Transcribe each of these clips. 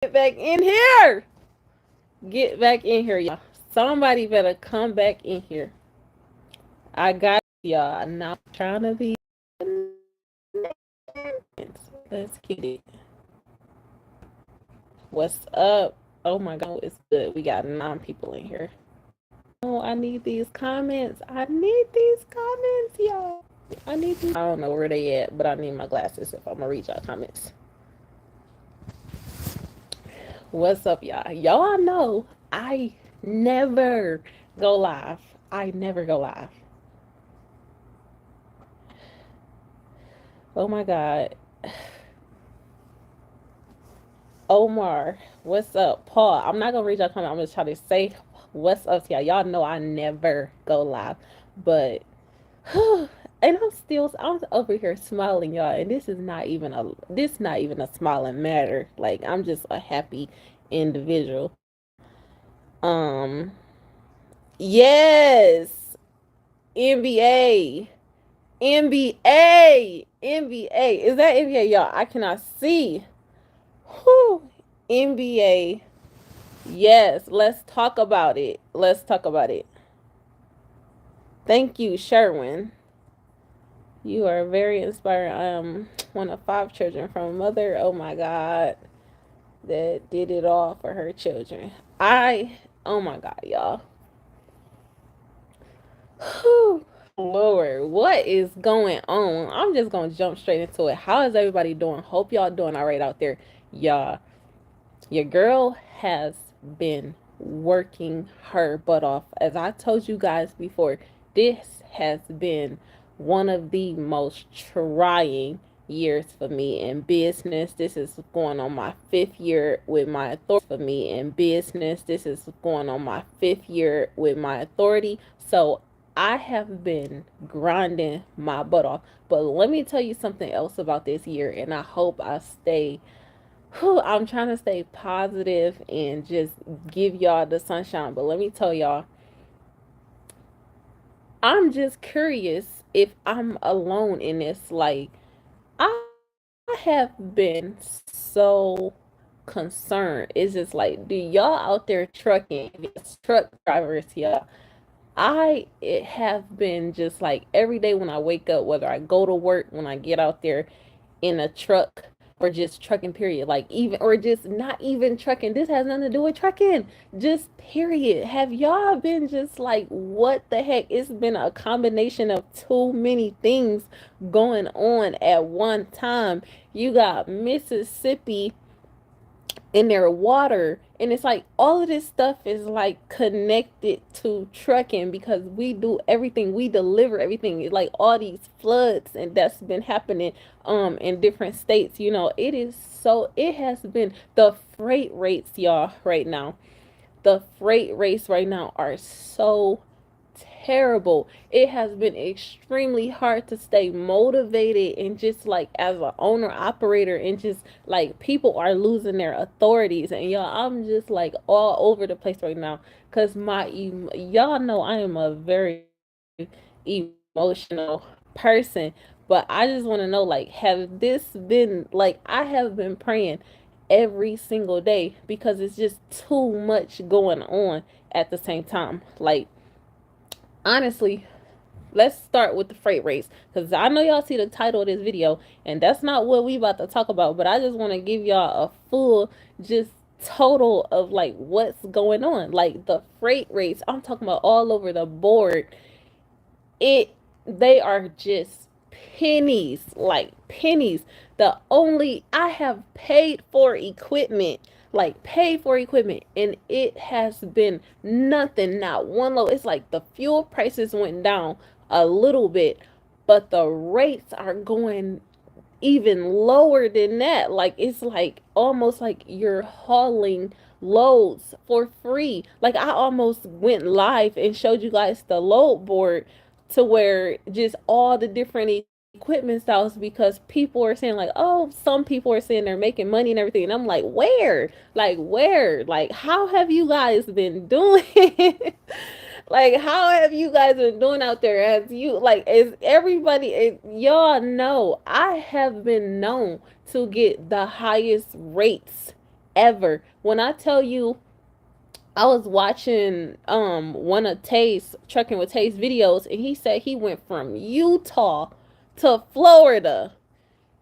Get back in here. Get back in here, y'all. Somebody better come back in here. I got y'all. I'm not trying to be. Let's get it. What's up? Oh my god, it's good. We got 9 people in here. Oh, I need these comments. I need these comments, y'all. I need these. I don't know where they at, but I need my glasses if I'm gonna read y'all comments. What's up, y'all? Y'all know I never go live. I never go live. Oh my god. Omar, what's up? Paul, I'm not gonna read y'all comment. I'm just trying to say what's up to y'all. Y'all know I never go live, but and I'm over here smiling, y'all. And this not even a smiling matter. Like I'm just a happy individual. Um, yes, NBA, NBA. Is that NBA, y'all? I cannot see. Whew. NBA. Yes, let's talk about it. Let's talk about it. Thank you, Sherwin. You are very inspiring. I am one of 5 children from a mother. Oh my God, that did it all for her children. Oh my God, y'all. Whew. Lord, what is going on? I'm just gonna jump straight into it. How is everybody doing? Hope y'all doing all right out there, y'all. Your girl has been working her butt off. As I told you guys before, this has been one of the most trying years for me in business. This is going on my 5th year with my authority for me in business. This is going on my 5th year with my authority. So I have been grinding my butt off. But let me tell you something else about this year, and I hope I stay I'm trying to stay positive and just give y'all the sunshine. But let me tell y'all, I'm just curious if I'm alone in this. Like, I have been so concerned. It's just like, do y'all out there trucking, truck drivers, y'all? It have been just like every day when I wake up, whether I go to work, when I get out there in a truck, or just trucking period, like even or just not even trucking, this has nothing to do with trucking, just period. Have y'all been just like, what the heck? It's been a combination of too many things going on at one time. You got Mississippi in their water, and it's like all of this stuff is like connected to trucking because we do everything, we deliver everything. It's like all these floods and that's been happening in different states. It has been the freight rates, y'all, right now. The freight rates right now are so terrible. It has been extremely hard to stay motivated and just like as an owner operator, and just like people are losing their authorities, and y'all, I'm just like all over the place right now because y'all know I am a very emotional person. But I just want to know, like, have this been like, I have been praying every single day because it's just too much going on at the same time. Like, honestly, let's start with the freight rates because I know y'all see the title of this video, and that's not what we about to talk about. But I just want to give y'all a full, just total of like what's going on. Like the freight rates, I'm talking about all over the board. It They are just pennies, like pennies. The only I have paid for equipment, like paid for equipment, and it has been nothing, not one low. It's like the fuel prices went down a little bit, but the rates are going even lower than that. Like it's like almost like you're hauling loads for free. Like I almost went live and showed you guys the load board to where just all the different equipment styles, because people are saying like, oh, some people are saying they're making money and everything, and I'm like, where, like how have you guys been doing? Like how have you guys been doing out there? As you like, is everybody, y'all know I have been known to get the highest rates ever. When I tell you, I was watching one of Tay's Trucking with Tay's videos, and he said he went from Utah to Florida.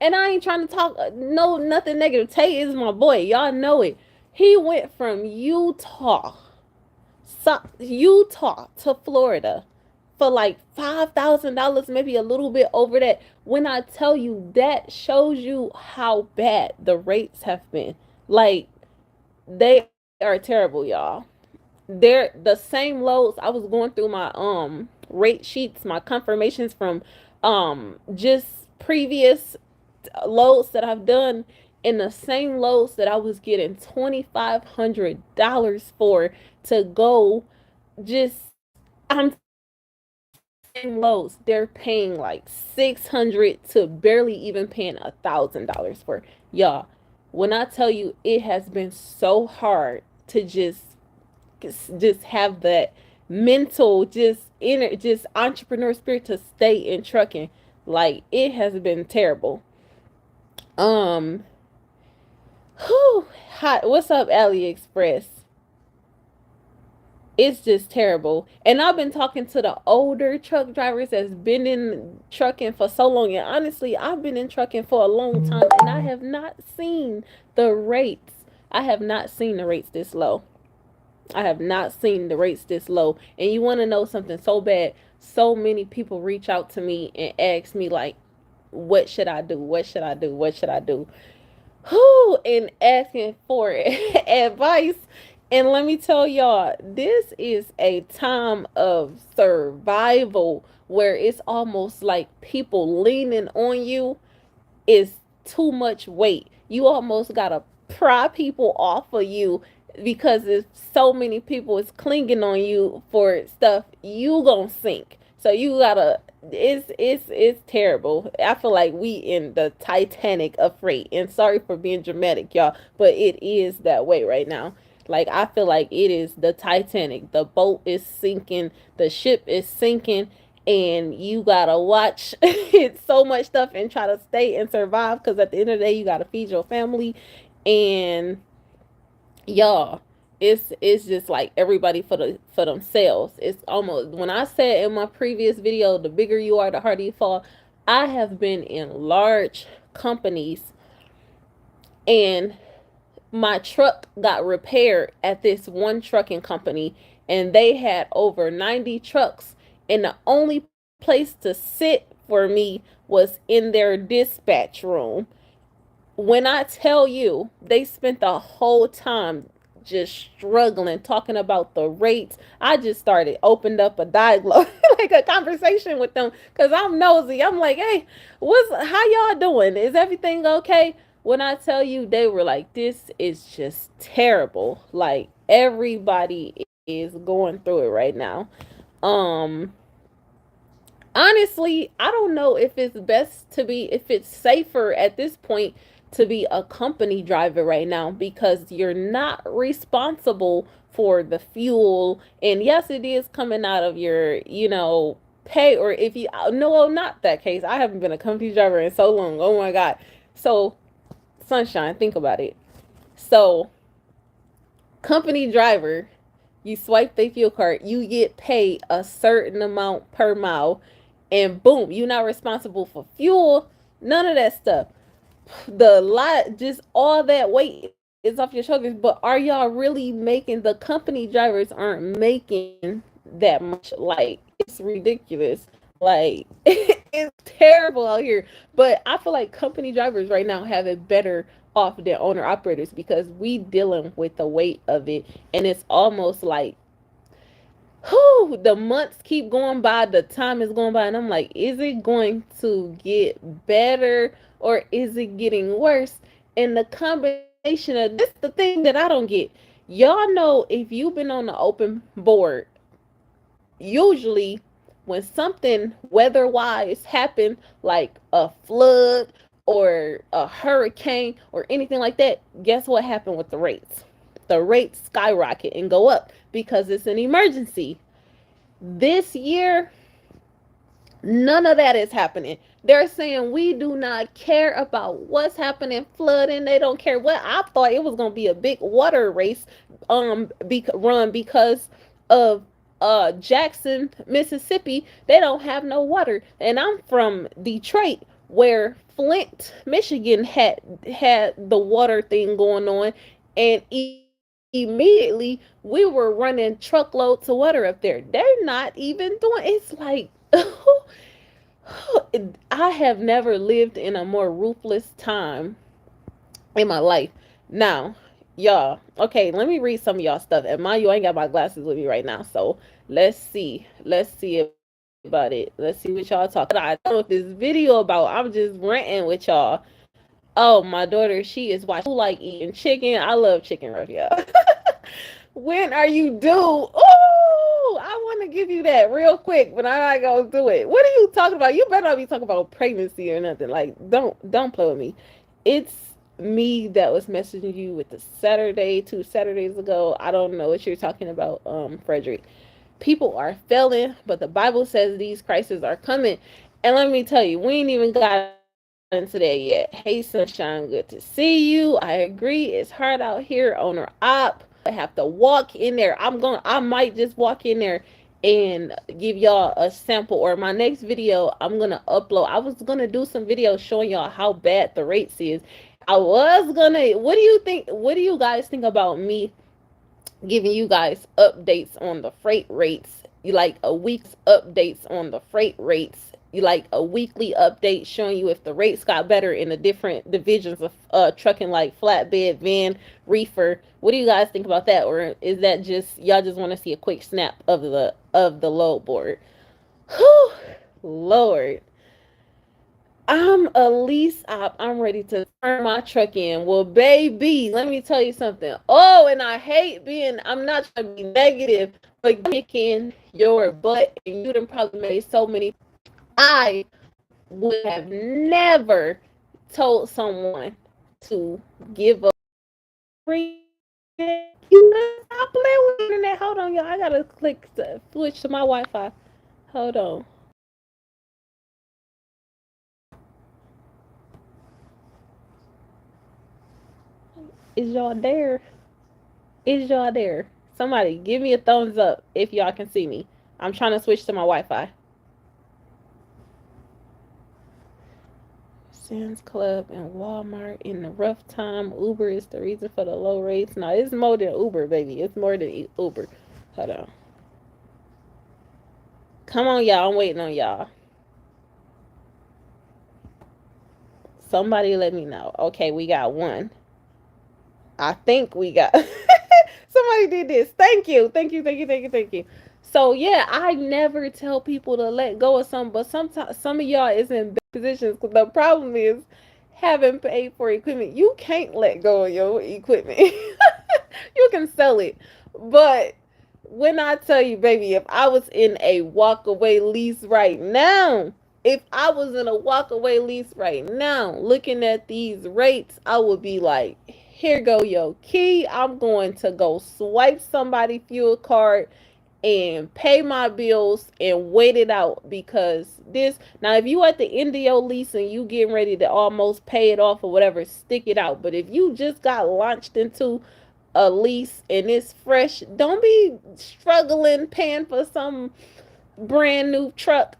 And I ain't trying to talk no nothing negative. Tay is my boy. Y'all know it. He went from Utah to Florida for like $5,000, maybe a little bit over that. When I tell you, that shows you how bad the rates have been. Like, they are terrible, y'all. They're the same loads. I was going through my rate sheets, my confirmations from just previous loads that I've done, in the same loads that I was getting $2,500 for to go. Just, I'm telling you, same loads they're paying like 600 to barely even paying $1,000 for. Y'all, when I tell you, it has been so hard to just have that mental, just inner, just entrepreneur spirit to stay in trucking. Like, it has been terrible. um Whew, hot. What's up, AliExpress? It's just terrible. And I've been talking to the older truck drivers that's been in trucking for so long. And honestly, I've been in trucking for a long time, and I have not seen the rates. I have not seen the rates this low. I have not seen the rates this low. And you want to know something so bad? So many people reach out to me and ask me, like, what should I do? What should I do? What should I do? Who, and asking for advice. And let me tell y'all, this is a time of survival where it's almost like people leaning on you is too much weight. You almost gotta pry people off of you, because there's so many people is clinging on you for stuff you gonna sink. So you gotta, it's terrible. I feel like we in the Titanic of freight. And sorry for being dramatic, y'all, but it is that way right now. Like, I feel like it is the Titanic. The boat is sinking, the ship is sinking, and you gotta watch it, so much stuff, and try to stay and survive, because at the end of the day, you gotta feed your family. And y'all, it's just like everybody for themselves. It's almost, when I said in my previous video, the bigger you are, the harder you fall. I have been in large companies, and my truck got repaired at this one trucking company, and they had over 90 trucks, and the only place to sit for me was in their dispatch room. When I tell you, they spent the whole time just struggling, talking about the rates. I just opened up a dialogue, like a conversation with them, because I'm nosy. I'm like, hey, how y'all doing? Is everything okay? When I tell you, they were like, this is just terrible. Like, everybody is going through it right now. Um, Honestly, I don't know if if it's safer at this point to be a company driver right now, because you're not responsible for the fuel. And yes, it is coming out of your, pay. Or if you, no, not that case. I haven't been a company driver in so long. Oh my God. So, sunshine, think about it. So, company driver, you swipe the fuel card, you get paid a certain amount per mile, and boom, you're not responsible for fuel, none of that stuff. Just all that weight is off your shoulders. But are y'all really making, the company drivers aren't making that much? Like, it's ridiculous. Like, it's terrible out here. But I feel like company drivers right now have it better off than owner operators, because we dealing with the weight of it, and it's almost like, whew, the months keep going by, the time is going by, and I'm like, is it going to get better, or is it getting worse? And the combination of this, the thing that I don't get, y'all know, if you've been on the open board, usually when something weather wise happen, like a flood or a hurricane or anything like that, guess what happened with the rates? The rates skyrocket and go up, because it's an emergency. This year, none of that is happening. They're saying we do not care about what's happening, flooding. They don't care what. I thought it was gonna be a big water race, run because of Jackson, Mississippi. They don't have no water, and I'm from Detroit, where Flint, Michigan had the water thing going on, and immediately we were running truckloads of water up there. They're not even doing. It's like I have never lived in a more ruthless time in my life. Now, y'all, okay, let me read some of y'all stuff. And mind you, I ain't got my glasses with me right now. So let's see. Let's see about it. Let's see what y'all talking about. I don't know what this video about. I'm just ranting with y'all. Oh, my daughter, she is watching. Who like eating chicken? I love chicken right, y'all. When are you due? Oh, I want to give you that real quick, but I'm not gonna do it. What are you talking about? You better not be talking about pregnancy or nothing. Like, don't play with me. It's me that was messaging you with the Saturday 2 Saturdays ago. I don't know what you're talking about, Frederick. People are failing, but the Bible says these crises are coming. And let me tell you, we ain't even got into that yet. Hey, Sunshine, good to see you. I agree. It's hard out here on our op. I have to walk in there. I might just walk in there and give y'all a sample, or my next video I'm gonna upload. I was gonna do some videos showing y'all how bad the rates is. I was gonna, what do you guys think about me giving you guys updates on the freight rates? You like a week's updates on the freight rates? You like a weekly update showing you if the rates got better in the different divisions of trucking, like flatbed, van, reefer? What do you guys think about that? Or is that just y'all just want to see a quick snap of the load board? Whew, Lord. I'm a lease op. I'm ready to turn my truck in. Well, baby, let me tell you something. Oh, and I hate being, I'm not trying to be negative, but kicking your butt, and you done probably made so many. I would have never told someone to give up. You stop playing with the internet. Hold on, y'all. I gotta switch to my Wi-Fi. Hold on. Is y'all there? Is y'all there? Somebody give me a thumbs up if y'all can see me. I'm trying to switch to my Wi-Fi. Sam's Club and Walmart in the rough time. Uber is the reason for the low rates. No, it's more than Uber, baby. It's more than Uber. Hold on. Come on, y'all. I'm waiting on y'all. Somebody let me know. Okay, we got one. I think we got somebody did this. Thank you. Thank you. Thank you. Thank you. Thank you. So yeah, I never tell people to let go of something, but sometimes some of y'all is in bad positions. The problem is having paid for equipment. You can't let go of your equipment. You can sell it, but when I tell you, baby, if I was in a walk away lease right now, if I was in a walk away lease right now, looking at these rates, I would be like, here go your key. I'm going to go swipe somebody fuel card and pay my bills and wait it out, because this, now if you at the end of your lease and you getting ready to almost pay it off or whatever, stick it out. But if you just got launched into a lease and it's fresh, don't be struggling paying for some brand new truck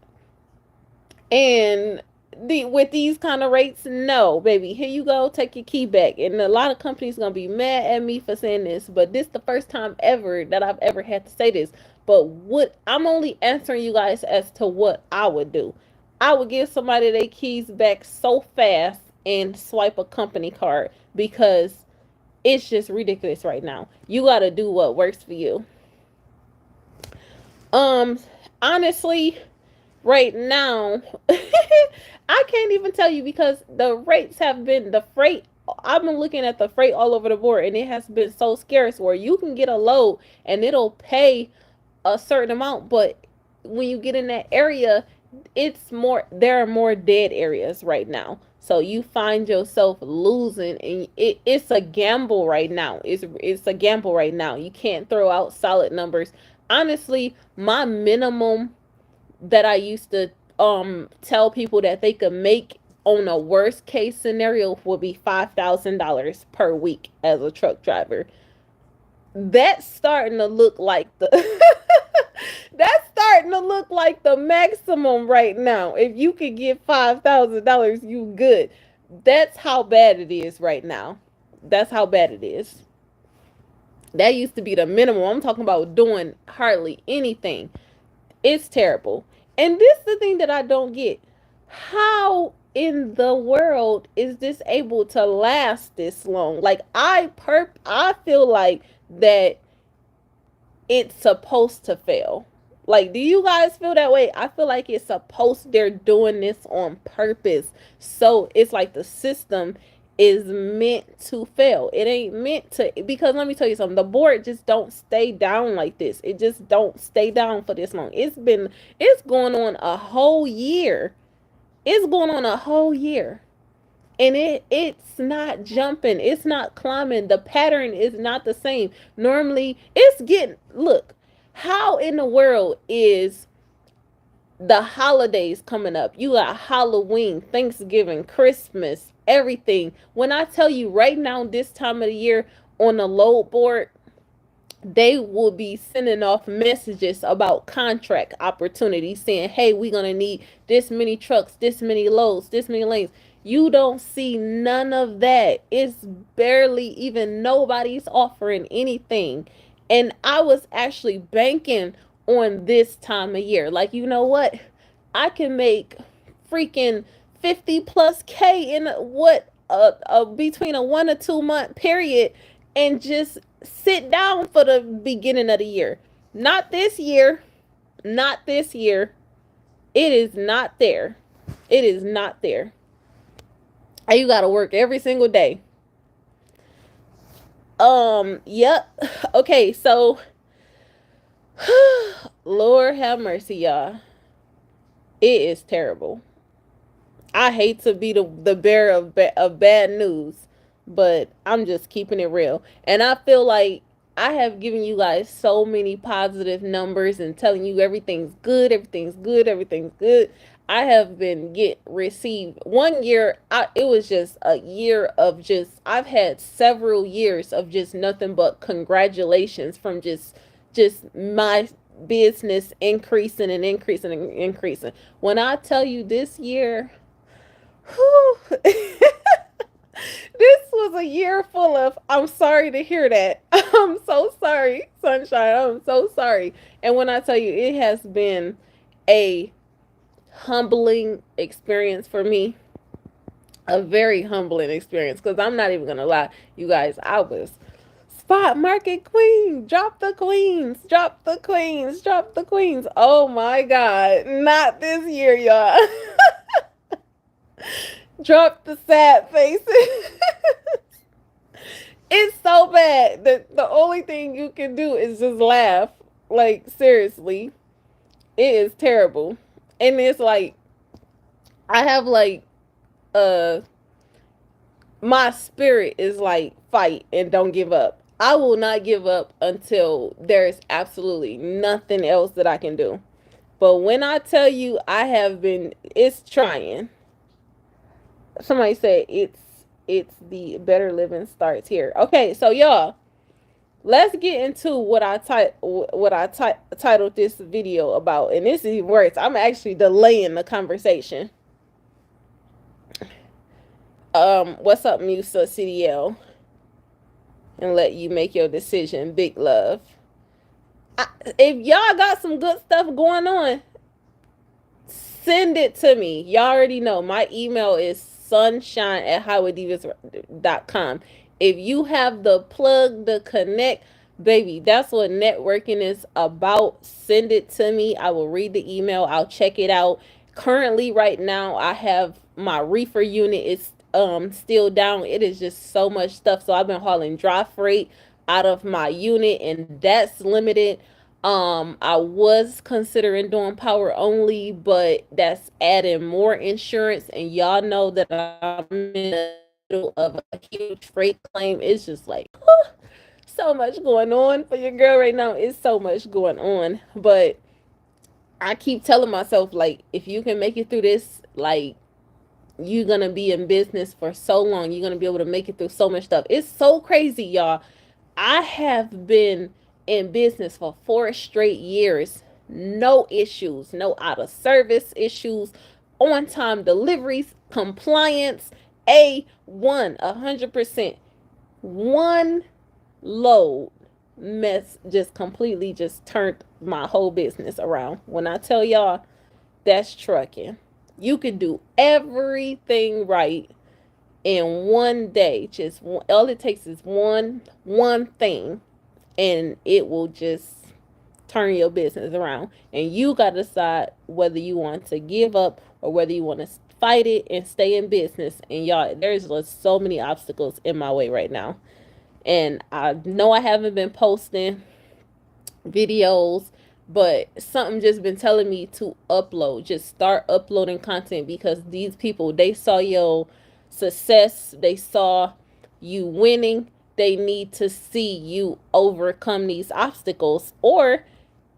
and with these kind of rates. No, baby, here you go, take your key back. And a lot of companies gonna be mad at me for saying this, but this the first time ever that I've ever had to say this. But what I'm only answering you guys as to what I would do. I would give somebody their keys back so fast and swipe a company card, because it's just ridiculous right now. You got to do what works for you. Um, Honestly, right now, I can't even tell you, because the rates have been, the freight, I've been looking at the freight all over the board, and it has been so scarce where you can get a load and it'll pay a certain amount, but when you get in that area, it's more, there are more dead areas right now, so you find yourself losing, and it's a gamble right now. It's a gamble right now. You can't throw out solid numbers. Honestly, my minimum that I used to tell people that they could make on a worst case scenario would be $5,000 per week as a truck driver. That's starting to look like the that's starting to look like the maximum right now. If you could get $5,000, you good. That's how bad it is right now. That's how bad it is. That used to be the minimum. I'm talking about doing hardly anything. It's terrible. And this is the thing that I don't get. How in the world is this able to last this long? Like I feel like that it's supposed to fail. Like, do you guys feel that way? I feel like it's supposed, they're doing this on purpose. So it's like the system is meant to fail. It ain't meant to, because let me tell you something. The board just don't stay down like this. It just don't stay down for this long. It's going on a whole year. It's going on a whole year. And it's not jumping, it's not climbing, the pattern is not the same. Normally it's getting, look, how in the world is the holidays coming up? You got Halloween, Thanksgiving, Christmas, everything. When I tell you right now, this time of the year on the load board, they will be sending off messages about contract opportunities saying, hey, we're going to need this many trucks, this many loads, this many lanes. You don't see none of that. It's barely even, nobody's offering anything. And I was actually banking on this time of year. Like, you know what? I can make freaking 50 plus K in between a 1 or 2 month period and just sit down for the beginning of the year. Not this year. Not this year. It is not there. It is not there. You got to work every single day. Yep. Okay, so Lord have mercy, y'all. It is terrible. I hate to be the bearer of bad news, but I'm just keeping it real. And I feel like I have given you guys so many positive numbers and telling you everything's good, everything's good, everything's good. I have been received 1 year. It was just a year of just, I've had several years of just nothing but congratulations from just my business increasing and increasing and increasing. When I tell you this year, whew, this was a year full of, I'm sorry to hear that. I'm so sorry, Sunshine. I'm so sorry. And when I tell you, it has been a humbling experience for me. A very humbling experience. Because I'm not even going to lie, you guys, I was spot market queen. Drop the queens. Drop the queens. Drop the queens. Oh my God. Not this year, y'all. Drop the sad faces. It's so bad that the only thing you can do is just laugh. Like, seriously. It is terrible. And it's like, I have like, my spirit is like, fight and don't give up. I will not give up until there's absolutely nothing else that I can do. But when I tell you, it's trying. Somebody said it's the better living starts here. Okay, so y'all, let's get into what I titled this video about, and this is worse. I'm actually delaying the conversation. What's up, Musa CDL? And let you make your decision. Big love. If y'all got some good stuff going on, send it to me. Y'all already know my email is sunshine@highwaydivas.com. If you have the plug, the connect, baby, that's what networking is about. Send it to me. I will read the email. I'll check it out. Currently, right now, I have my reefer unit is still down. It is just so much stuff. So I've been hauling dry freight out of my unit, and that's limited. I was considering doing power only, but that's adding more insurance, and y'all know that I'm in the middle of a huge freight claim. It's just like so much going on for your girl right now. It's so much going on, but I keep telling myself, like, if you can make it through this, like, you're gonna be in business for so long. You're gonna be able to make it through so much stuff. It's so crazy, y'all. I have been in business for 4 straight years. No issues, no out of service issues, on time deliveries, compliance, A1, 100%. One load mess just completely just turned my whole business around. When I tell y'all, that's trucking. You can do everything right in one day. Just one, all it takes is one thing, and it will just turn your business around. And you got to decide whether you want to give up or whether you want to fight it and stay in business. And y'all, there's just so many obstacles in my way right now. And I know I haven't been posting videos, but something just been telling me to upload, just start uploading content, because these people, they saw your success, they saw you winning, they need to see you overcome these obstacles. Or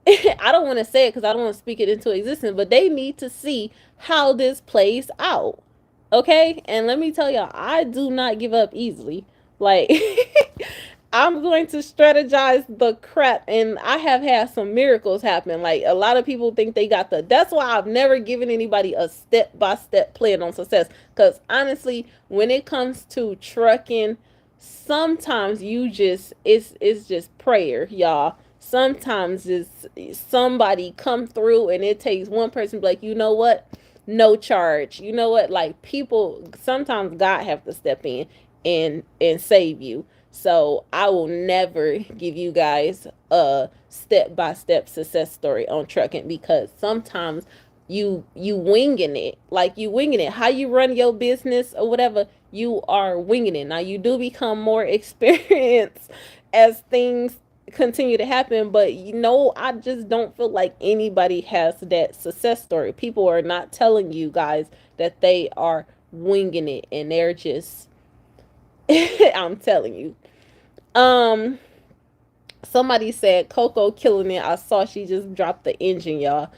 I don't want to say it because I don't want to speak it into existence, but they need to see how this plays out. Okay? And let me tell y'all, I do not give up easily. Like, I'm going to strategize the crap, and I have had some miracles happen. Like, a lot of people think they got that's why I've never given anybody a step-by-step plan on success. Because honestly, when it comes to trucking, sometimes it's just prayer, y'all. Sometimes it's somebody come through, and it takes one person to be like, you know what, no charge, you know what, like, people, sometimes God have to step in and save you. So I will never give you guys a step-by-step success story on trucking, because sometimes you winging it, like, you winging it, how you run your business or whatever, you are winging it. Now, you do become more experienced as things continue to happen, but I just don't feel like anybody has that success story. People are not telling you guys that they are winging it, and they're just I'm telling you. um Somebody said Coco killing it. I saw she just dropped the engine, y'all.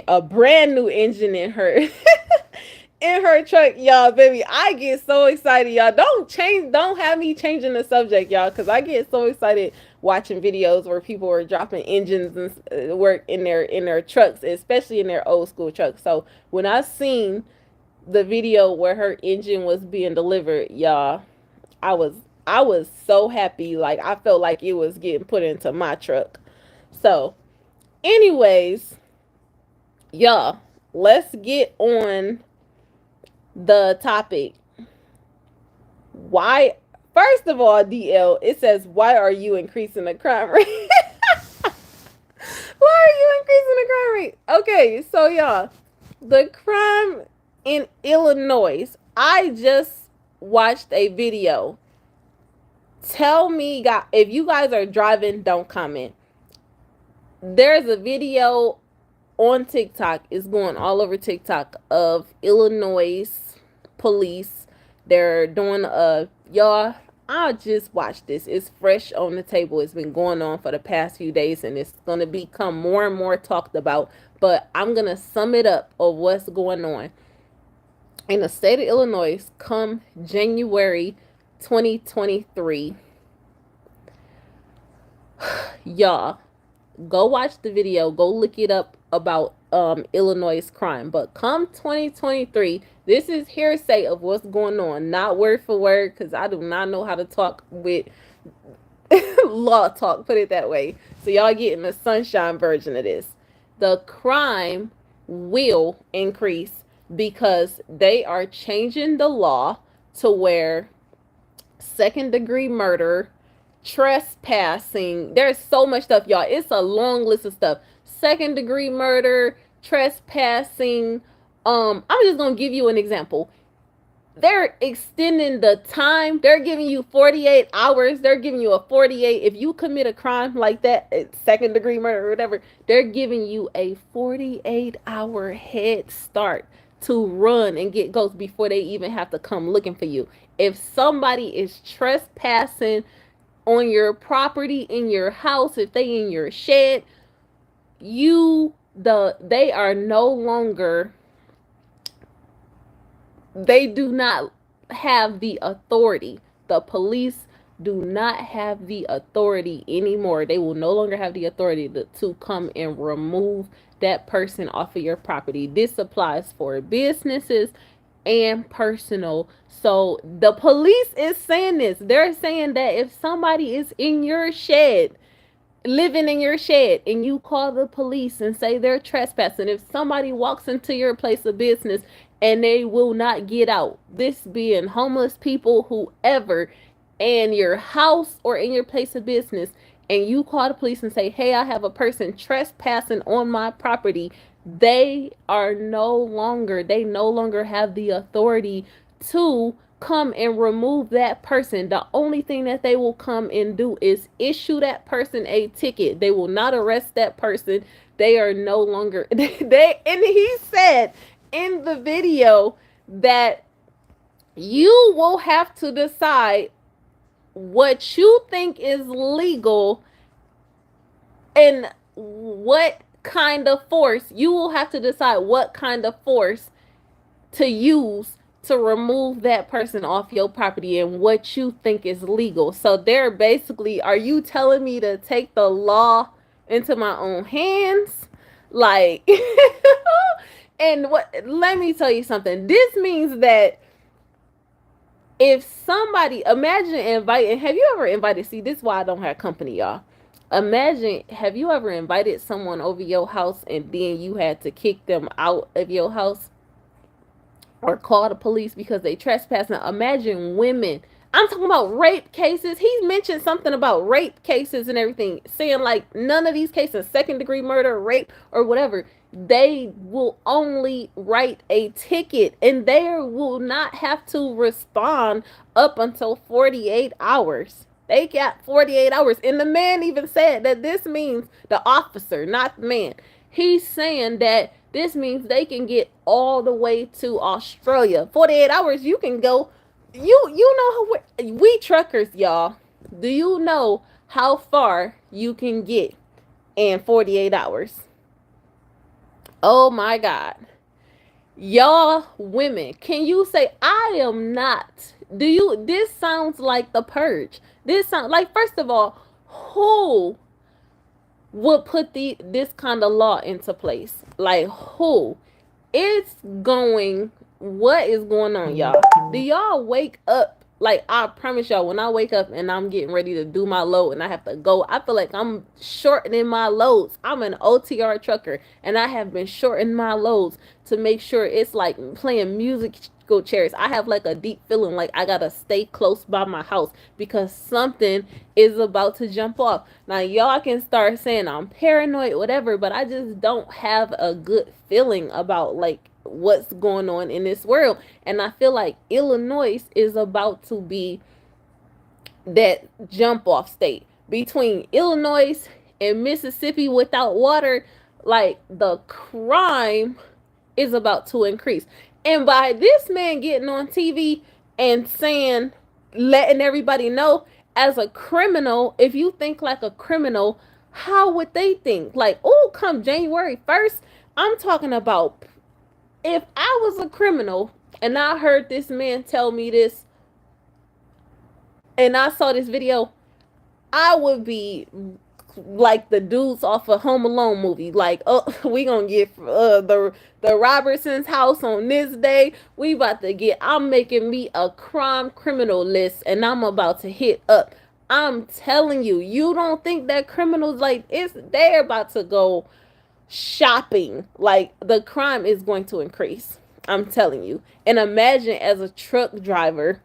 A brand new engine in her in her truck, y'all. Baby, I get so excited, y'all. Don't have me changing the subject, y'all, because I get so excited watching videos where people are dropping engines and work in their trucks, especially in their old school trucks. So when I seen the video where her engine was being delivered, y'all, I was I was so happy. Like, I felt like it was getting put into my truck. So, anyways, y'all, let's get on the topic. Why? First of all, DL, it says, why are you increasing the crime rate? Why are you increasing the crime rate? Okay, so y'all, the crime in Illinois. I just watched a video. Tell me, guys, if you guys are driving, don't comment. There's a video on TikTok, it's going all over TikTok, of Illinois police. They're doing y'all, I just watched this. It's fresh on the table. It's been going on for the past few days, and it's going to become more and more talked about. But I'm going to sum it up of what's going on in the state of Illinois come January 2023. Y'all, go watch the video, go look it up about Illinois crime. But come 2023, this is hearsay of what's going on, not word for word, because I do not know how to talk with law talk, put it that way. So y'all getting the sunshine version of this. The crime will increase because they are changing the law to where second degree murder, trespassing, there's so much stuff, y'all. It's a long list of stuff. Second degree murder, trespassing. I'm just gonna give you an example. They're extending the time. They're giving you 48 hours. They're giving you a 48. If you commit a crime like that, second degree murder or whatever, they're giving you a 48-hour head start to run and get ghosts before they even have to come looking for you. If somebody is trespassing on your property, in your house, if they in your shed, you they are no longer, they do not have the authority. The police do not have the authority anymore. They will no longer have the authority to come and remove that person off of your property. This applies for businesses and personal. So the police is saying this. They're saying that if somebody is in your shed, living in your shed, and you call the police and say they're trespassing, if somebody walks into your place of business and they will not get out, this being homeless people, whoever, in your house or in your place of business, and you call the police and say, hey, I have a person trespassing on my property, they no longer have the authority to come and remove that person. The only thing that they will come and do is issue that person a ticket. They will not arrest that person. They are no longer they, and he said in the video that you will have to decide what you think is legal and what kind of force. You will have to decide what kind of force to use to remove that person off your property and what you think is legal. So they're basically, are you telling me to take the law into my own hands? Like, and what, let me tell you something. This means that if somebody, imagine inviting, have you ever invited, see, this is why I don't have company, y'all. Imagine, have you ever invited someone over your house and then you had to kick them out of your house or call the police because they trespass? Now imagine women. I'm talking about rape cases. He mentioned something about rape cases and everything, saying like none of these cases, second degree murder, rape, or whatever, they will only write a ticket and they will not have to respond up until 48 hours. They got 48 hours. And the man even said that this means, the officer, not the man, he's saying that this means they can get all the way to Australia. 48 hours, you can go. You know how we truckers, y'all. Do you know how far you can get in 48 hours? Oh my God. Y'all women, can you say I am not? Do you, this sounds like the purge. This sounds like, first of all, who would put this kind of law into place? Like who? It's going, what is going on, y'all? Do y'all wake up? Like, I promise y'all, when I wake up and I'm getting ready to do my load and I have to go, I feel like I'm shortening my loads. I'm an OTR trucker and I have been shortening my loads to make sure it's like playing musical chairs. I have like a deep feeling like I gotta stay close by my house because something is about to jump off. Now, y'all can start saying I'm paranoid, whatever, but I just don't have a good feeling about like what's going on in this world. And I feel like Illinois is about to be that jump off state between Illinois and Mississippi without water. Like the crime is about to increase. And by this man getting on TV and saying, letting everybody know, as a criminal, if you think like a criminal, how would they think? Like, oh, come January 1st, I'm talking about if I was a criminal and I heard this man tell me this and I saw this video, I would be like the dudes off a Home Alone movie. Like, oh, we gonna get the Robertson's house on this day. We about to get, I'm making me a crime criminal list and I'm about to hit up. I'm telling you, you don't think that criminals, like, they're about to go shopping. Like, the crime is going to increase. I'm telling you. And imagine, as a truck driver,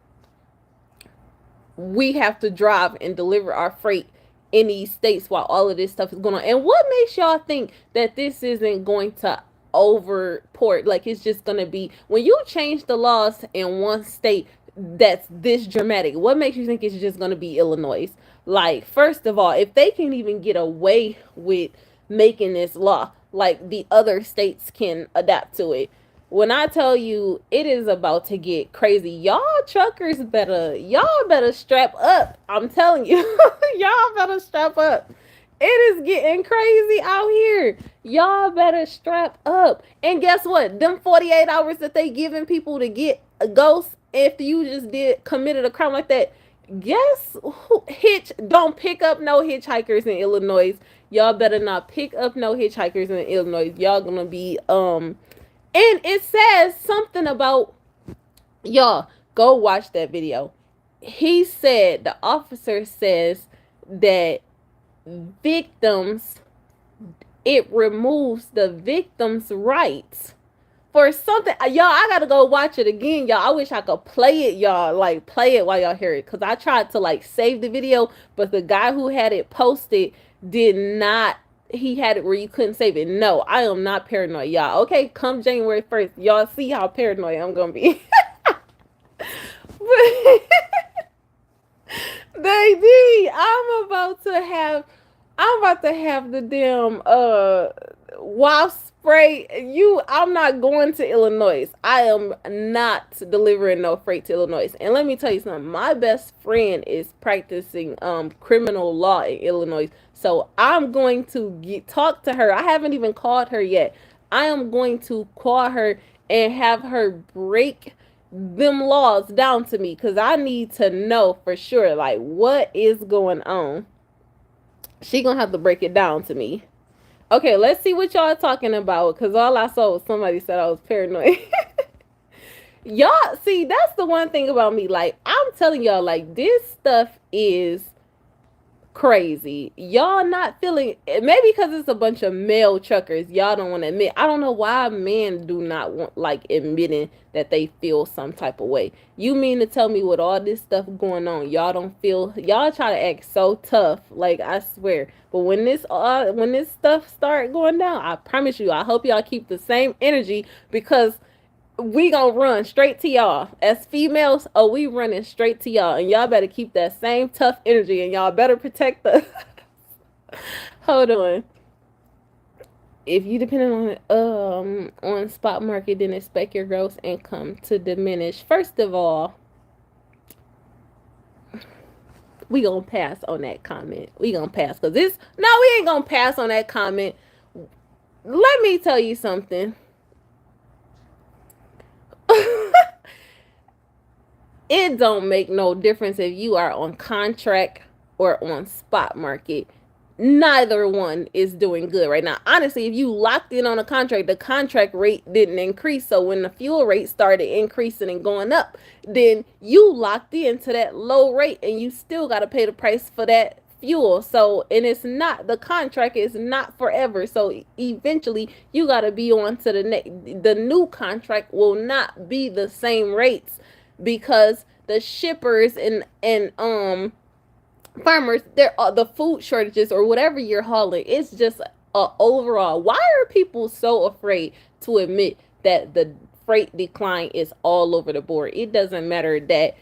we have to drive and deliver our freight in these states while all of this stuff is going on. And what makes y'all think that this isn't going to overport? Like, it's just going to be, when you change the laws in one state that's this dramatic, what makes you think it's just going to be Illinois? Like, first of all, if they can even get away with making this law, like, the other states can adapt to it. When I tell you it is about to get crazy, y'all truckers y'all better strap up. I'm telling you, y'all better strap up. It is getting crazy out here. Y'all better strap up. And guess what? Them 48 hours that they giving people to get a ghost if you just did committed a crime like that. Guess who don't pick up no hitchhikers in Illinois. Y'all better not pick up no hitchhikers in Illinois. Y'all gonna be and it says something about y'all go watch that video. He said the officer says that victims, it removes the victim's rights for something. Y'all, I gotta go watch it again, y'all. I wish I could play it, y'all. Like, play it while y'all hear it. Because I tried to, like, save the video, but the guy who had it posted did not. He had it where you couldn't save it. No, I am not paranoid, y'all. Okay, come January 1st, y'all see how paranoid I'm gonna be. Baby, I'm about to have the damn wasp spray. I'm not going to Illinois. I am not delivering no freight to Illinois. And let me tell you something. My best friend is practicing criminal law in Illinois. So I'm going to talk to her. I haven't even called her yet. I am going to call her and have her break them laws down to me, because I need to know for sure, like, what is going on. She gonna have to break it down to me. Okay, let's see what y'all talking about, because all I saw was somebody said I was paranoid. Y'all see, that's the one thing about me. Like, I'm telling y'all, like, this stuff is crazy. Y'all not feeling, maybe because it's a bunch of male truckers, y'all don't want to admit. I don't know why men do not want, like, admitting that they feel some type of way. You mean to tell me with all this stuff going on, y'all don't feel, y'all try to act so tough, like, I swear. But when this stuff start going down, I promise you, I hope y'all keep the same energy, because we gonna run straight to y'all. As females, oh, we running straight to y'all. And y'all better keep that same tough energy, and y'all better protect us. Hold on. If you depend on spot market, then expect your gross income to diminish. First of all, we gonna pass on that comment. We gonna pass, because we ain't gonna pass on that comment. Let me tell you something. It don't make no difference if you are on contract or on spot market. Neither one is doing good right now. Honestly, if you locked in on a contract, the contract rate didn't increase. So when the fuel rate started increasing and going up, then you locked into that low rate, and you still got to pay the price for that fuel. So, and it's not, the contract is not forever. So eventually you got to be on to the new contract will not be the same rates, because the shippers and farmers, they're the food shortages or whatever you're hauling, it's just overall. Why are people so afraid to admit that the freight decline is all over the board? It doesn't matter that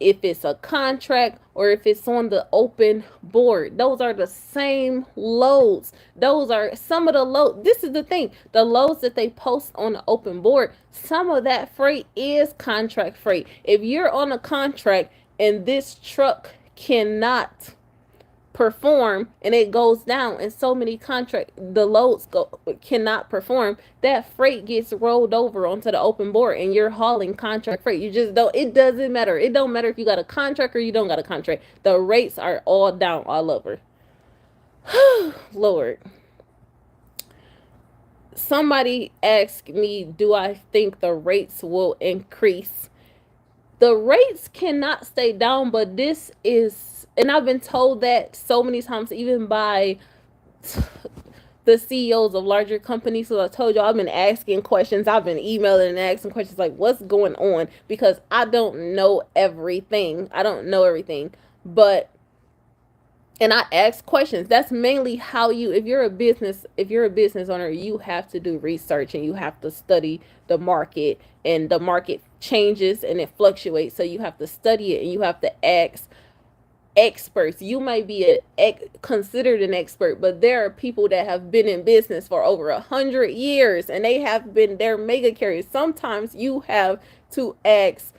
if it's a contract or if it's on the open board, those are the same loads. Those are some of the loads. This is the thing, the loads that they post on the open board, some of that freight is contract freight. If you're on a contract and this truck cannot perform and it goes down, and so many the loads cannot perform, that freight gets rolled over onto the open board, and you're hauling contract freight. You just don't, it doesn't matter. It don't matter if you got a contract or you don't got a contract. The rates are all down all over. Lord. Somebody asked me, do I think the rates will increase? The rates cannot stay down, but this is, and I've been told that so many times, even by the CEOs of larger companies. So I told y'all, I've been asking questions. I've been emailing and asking questions like, what's going on? Because I don't know everything. But, and I ask questions. That's mainly how if you're a business owner, you have to do research and you have to study the market, and the market changes and it fluctuates. So you have to study it and you have to ask experts. You might be considered an expert, but there are people that have been in business for over 100 years and they're mega carriers. Sometimes you have to ask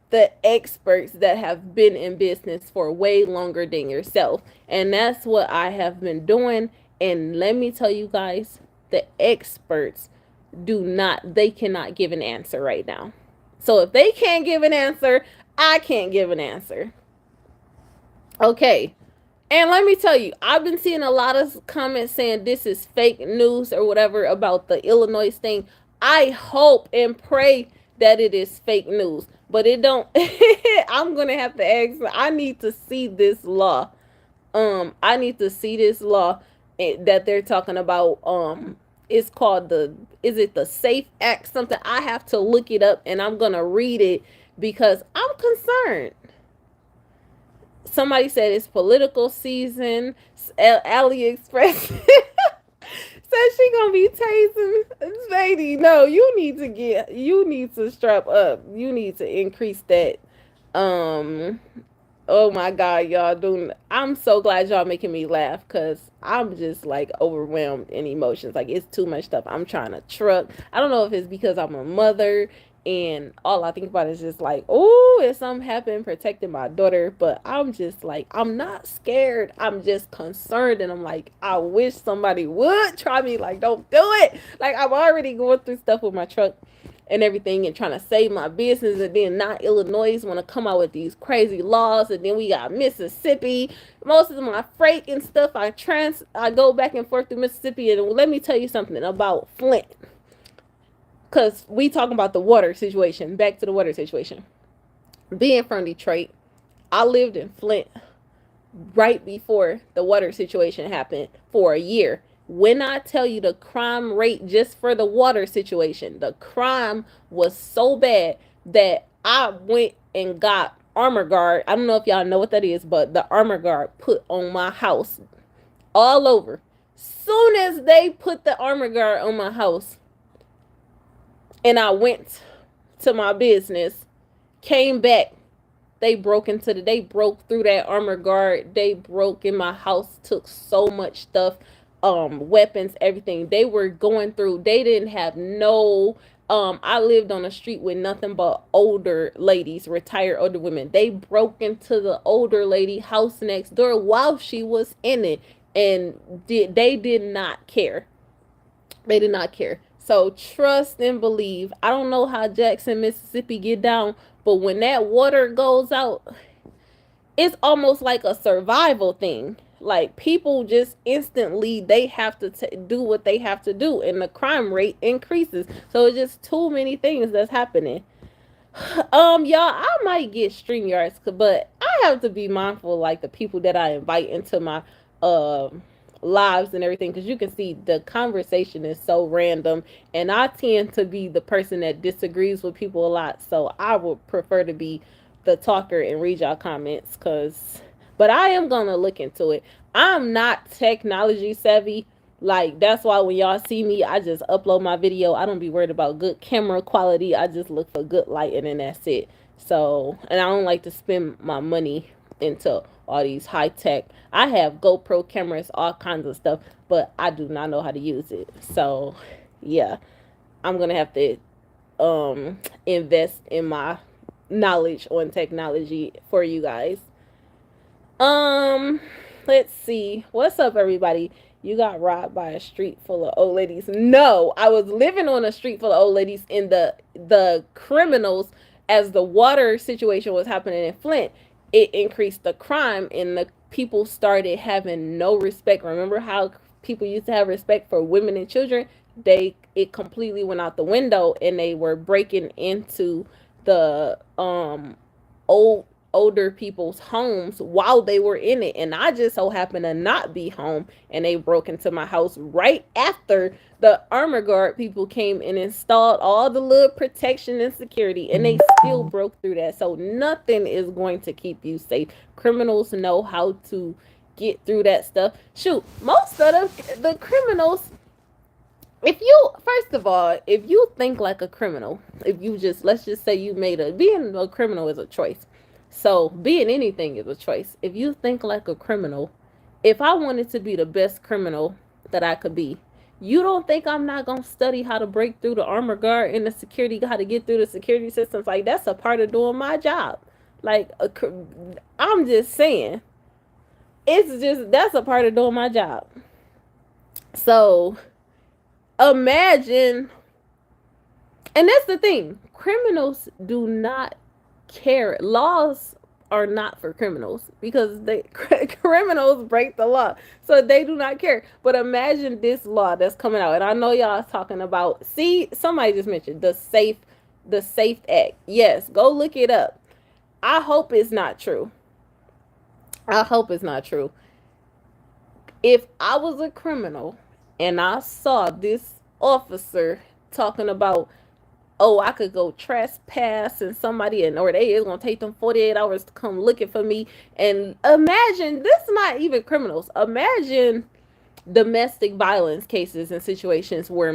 the experts that have been in business for way longer than yourself. And that's what I have been doing. And let me tell you guys, the experts they cannot give an answer right now. So if they can't give an answer, I can't give an answer. Okay. And let me tell you, I've been seeing a lot of comments saying this is fake news or whatever about the Illinois thing. I hope and pray that it is fake news, but it don't. I'm gonna have to ask. I need to see this law. I need to see this law that they're talking about. It's called is it the Safe Act something? I have to look it up and I'm gonna read it because I'm concerned. Somebody said it's political season. AliExpress said she gonna be tasing. Sadie, no, you need to strap up. You need to increase that. Um, oh my God, y'all doing. I'm so glad y'all making me laugh because I'm just like overwhelmed in emotions. Like it's too much stuff. I'm trying to truck. I don't know if it's because I'm a mother and all I think about is just like, oh, if something happened, protecting my daughter. But I'm just like, I'm not scared. I'm just concerned. And I'm like, I wish somebody would try me. Like, don't do it. Like, I'm already going through stuff with my truck and everything and trying to save my business. And then not Illinois want to come out with these crazy laws. And then we got Mississippi. Most of my freight and stuff, I go back and forth through Mississippi. And let me tell you something about Flint. Because we talking about the water situation. Back to the water situation. Being from Detroit, I lived in Flint right before the water situation happened for a year. When I tell you the crime rate just for the water situation, the crime was so bad that I went and got armor guard. I don't know if y'all know what that is, but the armor guard put on my house all over. Soon as they put the armor guard on my house, and I went to my business, came back, they broke through that armor guard. They broke in my house, took so much stuff, weapons, everything. They were going through, they didn't have no, I lived on a street with nothing but older ladies, retired older women. They broke into the older lady house next door while she was in it. And they did not care. They did not care. So trust and believe. I don't know how Jackson, Mississippi get down, but when that water goes out, it's almost like a survival thing. Like people just instantly, they have to do what they have to do and the crime rate increases. So it's just too many things that's happening. Y'all, I might get StreamYards, but I have to be mindful, like the people that I invite into my lives and everything, because you can see the conversation is so random, and I tend to be the person that disagrees with people a lot. So I would prefer to be the talker and read y'all comments, but I am gonna look into it. I'm not technology savvy. Like, that's why when y'all see me, I just upload my video. I don't be worried about good camera quality. I just look for good lighting and that's it. So, and I don't like to spend my money into all these high tech. I have GoPro cameras, all kinds of stuff, but I do not know how to use it. So, yeah, I'm going to have to invest in my knowledge on technology for you guys. Let's see. What's up, everybody? You got robbed by a street full of old ladies. No, I was living on a street full of old ladies, and the criminals, as the water situation was happening in Flint, it increased the crime, and the people started having no respect. Remember how people used to have respect for women and children? It completely went out the window, and they were breaking into the older people's homes while they were in it. And I just so happened to not be home, and they broke into my house right after the armor guard people came and installed all the little protection and security, and they still broke through that. So nothing is going to keep you safe. Criminals know how to get through that stuff. Shoot, most of the criminals, first of all, if you think like a criminal, let's just say being a criminal is a choice. So being anything is a choice. If you think like a criminal, if I wanted to be the best criminal that I could be, You don't think I'm not gonna study how to break through the armor guard and the security, how to get through the security systems? Like, that's a part of doing my job. Like, I'm just saying, it's just, that's a part of doing my job. So imagine, and that's the thing, criminals do not care. Laws are not for criminals because they criminals break the law, so they do not care. But imagine this law that's coming out, and I know y'all is talking about. See, somebody just mentioned the Safe Act. Yes, go look it up. I hope it's not true. I hope it's not true. If I was a criminal and I saw this officer talking about, oh, I could go trespass and somebody, and or they is gonna take them 48 hours to come looking for me. And imagine, this is not even criminals. Imagine domestic violence cases and situations where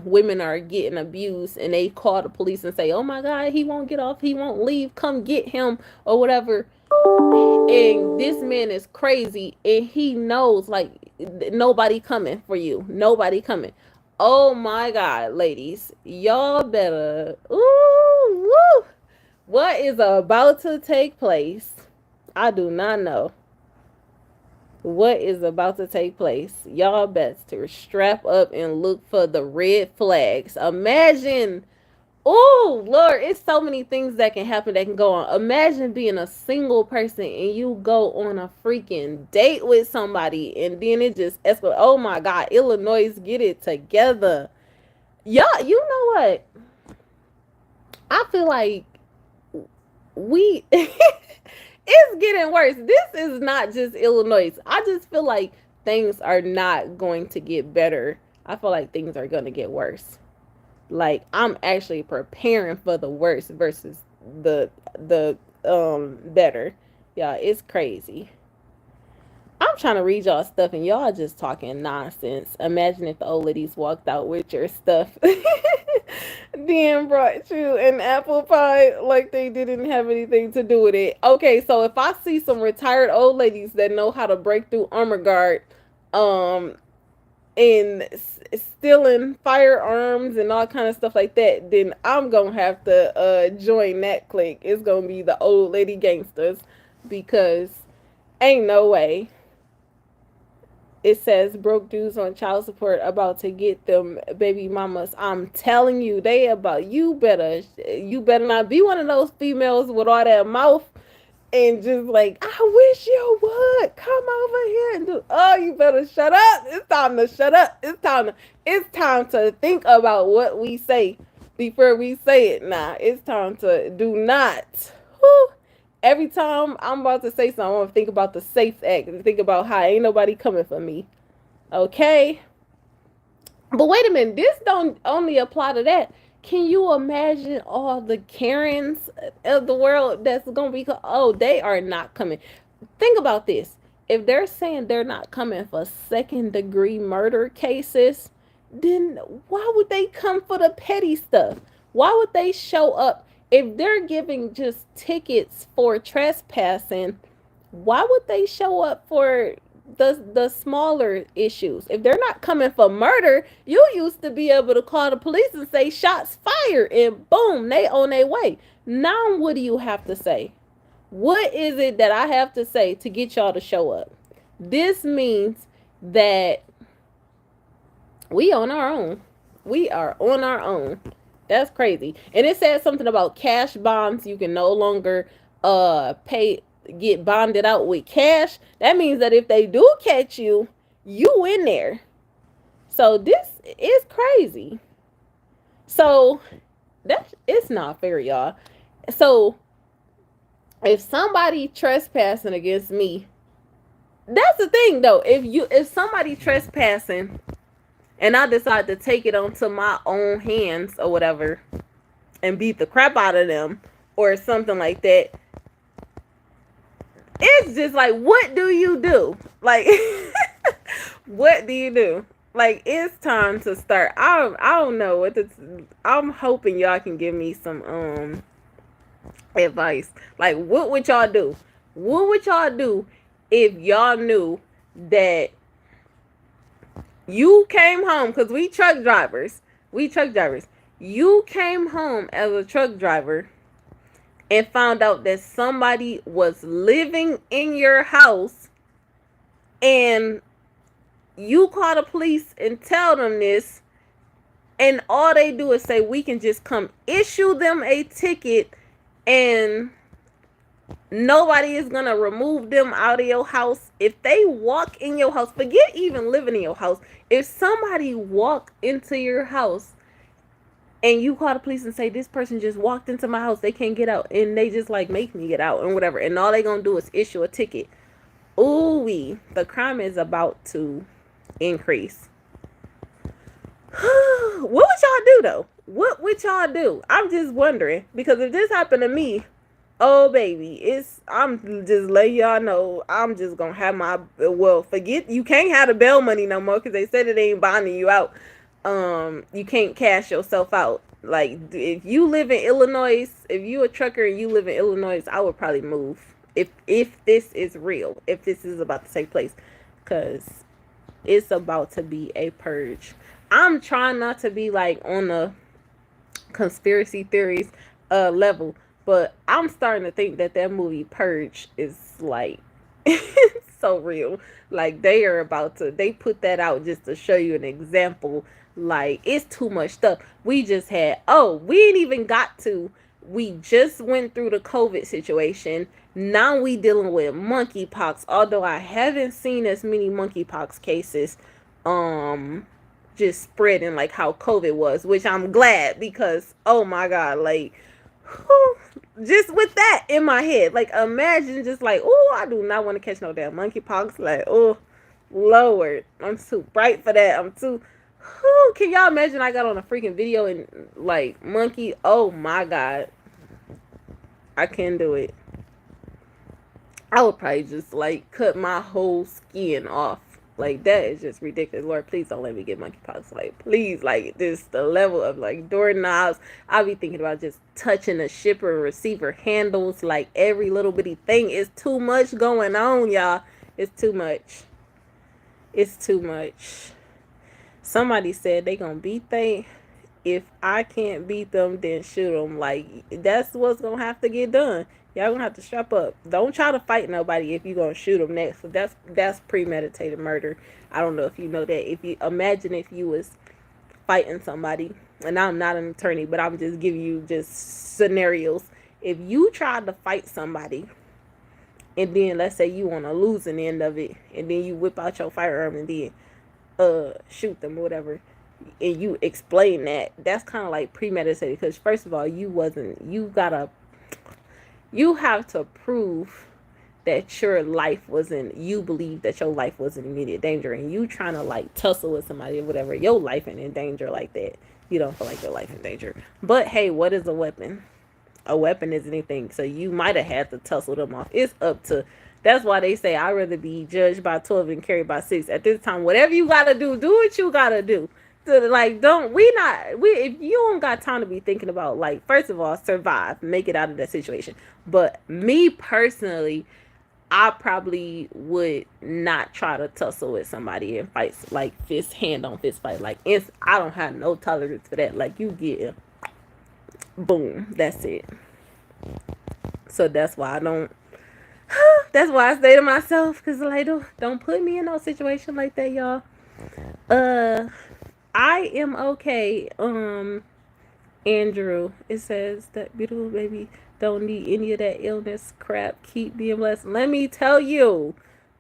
women are getting abused and they call the police and say, oh my God, he won't get off, he won't leave, come get him or whatever. And this man is crazy and he knows, like, nobody coming for you, nobody coming. Oh my God, ladies, y'all better, ooh, woo, what is about to take place? I do not know what is about to take place. Y'all best to strap up and look for the red flags. Imagine, oh Lord, it's so many things that can happen, that can go on. Imagine being a single person and you go on a freaking date with somebody and then it just escalates. Oh my God, Illinois, get it together. Y'all, you know what? I feel like we it's getting worse. This is not just Illinois. I just feel like things are not going to get better. I feel like things are going to get worse. Like, I'm actually preparing for the worst versus the better. Yeah, it's crazy. I'm trying to read y'all stuff and y'all just talking nonsense. Imagine if the old ladies walked out with your stuff. Then brought you an apple pie like they didn't have anything to do with it. Okay, so if I see some retired old ladies that know how to break through armor guard, and stealing firearms and all kind of stuff like that, then I'm gonna have to join that clique. It's gonna be the old lady gangsters, because ain't no way. It says broke dudes on child support about to get them baby mamas. I'm telling you, they about, you better not be one of those females with all that mouth and just like, I wish you would come over here and do. Oh, you better shut up. It's time to shut up. It's time to think about what we say before we say it. Nah, it's time to do not. Whew. Every time I'm about to say something, I'm gonna think about the Safe Act and think about how ain't nobody coming for me. Okay? But wait a minute, this don't only apply to that. Can you imagine all the Karens of the world that's gonna be, oh, they are not coming. Think about this. If they're saying they're not coming for second-degree murder cases, then why would they come for the petty stuff? Why would they show up? If they're giving just tickets for trespassing, why would they show up for the smaller issues? If they're not coming for murder, you used to be able to call the police and say shots fired and boom, they on their way. Now what do you have to say? What is it that I have to say to get y'all to show up? This means that we on our own. We are on our own. That's crazy. And it says something about cash bonds. You can no longer get bonded out with cash. That means that if they do catch you, you in there. So this is crazy. So it's not fair, y'all. So if somebody trespassing against me, that's the thing though. If somebody trespassing and I decide to take it onto my own hands or whatever and beat the crap out of them or something like that, it's just like, what do you do? Like, what do you do? Like, it's time to start. I don't know what to. I'm hoping y'all can give me some advice. Like, what would y'all do? What would y'all do if y'all knew that You came home because we truck drivers. We truck drivers. You came home as a truck driver and found out that somebody was living in your house, and you call the police and tell them this, and all they do is say we can just come issue them a ticket, and nobody is gonna remove them out of your house. If they walk in your house, forget even living in your house, if somebody walk into your house and you call the police and say this person just walked into my house, they can't get out, and they just like make me get out and whatever, and all they gonna do is issue a ticket, ooh wee, the crime is about to increase. What would y'all do though? What would y'all do? I'm just wondering, because if this happened to me, oh baby, I'm just letting y'all know, I'm just gonna have my, well, forget, you can't have the bail money no more because they said it ain't bonding you out. You can't cash yourself out. Like, if you live in Illinois, if you a trucker and you live in Illinois, I would probably move if this is real, if this is about to take place, because it's about to be a purge. I'm trying not to be like on the conspiracy theories level, but I'm starting to think that that movie Purge is like so real. Like, they are about to, they put that out just to show you an example. Like, it's too much stuff. We just had, oh, we ain't even got to, we just went through the COVID situation. Now we dealing with monkeypox, although I haven't seen as many monkeypox cases um just spreading like how COVID was, which I'm glad, because oh my god, like whew, just with that in my head, like imagine just like, oh, I do not want to catch no damn monkeypox. Like, oh Lord, I'm too bright for that. I'm too. Whew, can y'all imagine I got on a freaking video and like monkey? Oh my god, I can't do it. I would probably just like cut my whole skin off. Like, that is just ridiculous. Lord, please don't let me get monkeypox. Like, please, like, this the level of like doorknobs. I'll be thinking about just touching the shipper and receiver handles. Like, every little bitty thing is too much going on, y'all. It's too much. It's too much. Somebody said they gonna beat they. If I can't beat them, then shoot them. Like, that's what's gonna have to get done. Y'all gonna have to strap up. Don't try to fight nobody if you gonna shoot them next. So that's premeditated murder. I don't know if you know that. If you imagine if you was fighting somebody, and I'm not an attorney, but I'm just giving you just scenarios. If you tried to fight somebody, and then let's say you on a losing end of it, and then you whip out your firearm and then shoot them or whatever, and you explain that, that's kind of like premeditated, because first of all, you have to prove that your life wasn't, you believe that your life was in immediate danger, and you trying to like tussle with somebody or whatever, your life ain't in danger like that. You don't feel like your life in danger. But hey, what is a weapon? A weapon is anything. So you might have had to tussle them off. It's up to, that's why they say I'd rather be judged by 12 and carried by 6. At this time, whatever you gotta do what you gotta do. So like, don't, if you don't got time to be thinking about, like, first of all, survive, make it out of that situation. But me personally, I probably would not try to tussle with somebody in fights, like fist, hand on fist fight. Like, I don't have no tolerance for that. Like, you get boom, that's it. So that's why I don't. That's why I say to myself, because like, don't put me in no situation like that, y'all. Uh, I am okay. Andrew, it says that beautiful baby don't need any of that illness crap. Keep being blessed. Let me tell you,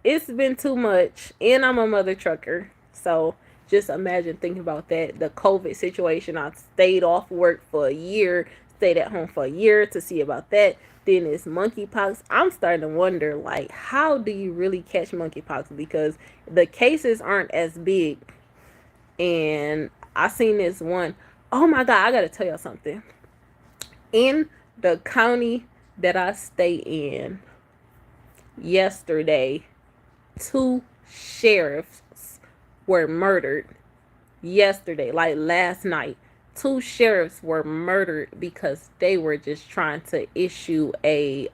it's been too much, and I'm a mother trucker, so just imagine thinking about that. The COVID situation, I stayed off work for a year, stayed at home for a year to see about that. Then it's monkeypox. I'm starting to wonder, like, how do you really catch monkeypox? Because the cases aren't as big. And I seen this one. Oh my God, I gotta tell y'all something. In the county that I stay in, yesterday, 2 sheriffs were murdered. Yesterday, like last night, 2 sheriffs were murdered because they were just trying to issue a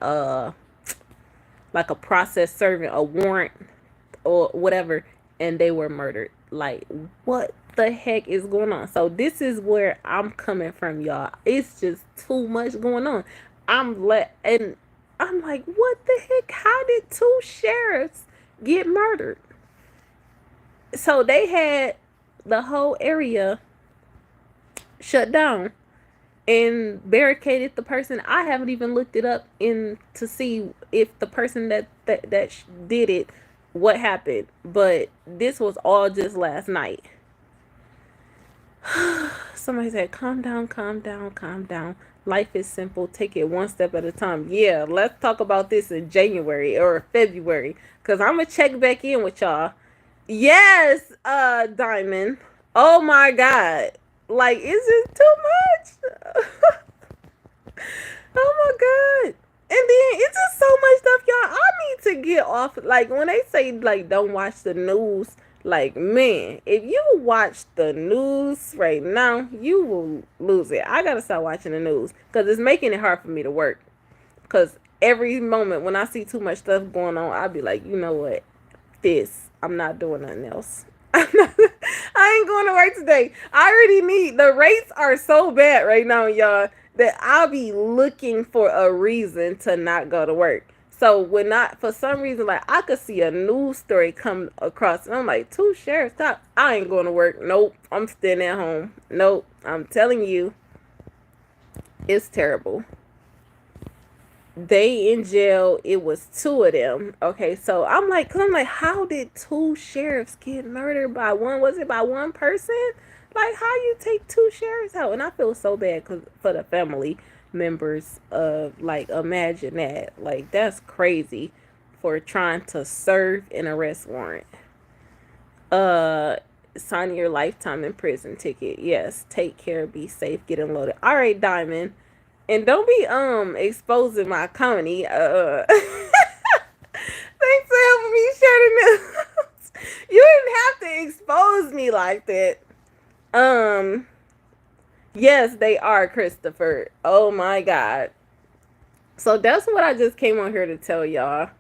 like a process servant, a warrant or whatever, and they were murdered. Like, what the heck is going on? So this is where I'm coming from, y'all. It's just too much going on. And I'm like, what the heck? How did two sheriffs get murdered? So they had the whole area shut down and barricaded the person. I haven't even looked it up in to see if the person that did it, what happened. But this was all just last night. Somebody said, calm down, calm down, calm down. Life is simple. Take it one step at a time. Yeah, let's talk about this in January or February. Because I'm going to check back in with y'all. Yes, Diamond. Oh my God. Like, is it too much? Oh my God. And then it's just so much stuff, y'all. I need to get off. Like, when they say, like, don't watch the news, like, man, if you watch the news right now, you will lose it. I gotta stop watching the news because it's making it hard for me to work. Because every moment when I see too much stuff going on, I'll be like, you know what? I'm not doing nothing else. I ain't going to work today. I already need, the rates are so bad right now, y'all, that I'll be looking for a reason to not go to work. So when for some reason, like, I could see a news story come across and I'm like, two sheriffs, stop. I ain't going to work. Nope. I'm staying at home. Nope. I'm telling you, it's terrible. They in jail. It was two of them. Okay, so I'm like, how did two sheriffs get murdered by one? Was it by one person? Like, how you take two sheriffs out? And I feel so bad for the family members of, like, imagine that. Like, that's crazy for trying to serve an arrest warrant. Sign your lifetime in prison ticket. Yes, take care, be safe, get unloaded. All right, Diamond. And don't be exposing my comedy. Thanks for helping me share the news. You didn't have to expose me like that. Yes, they are, Christopher. Oh my God. So that's what I just came on here to tell y'all.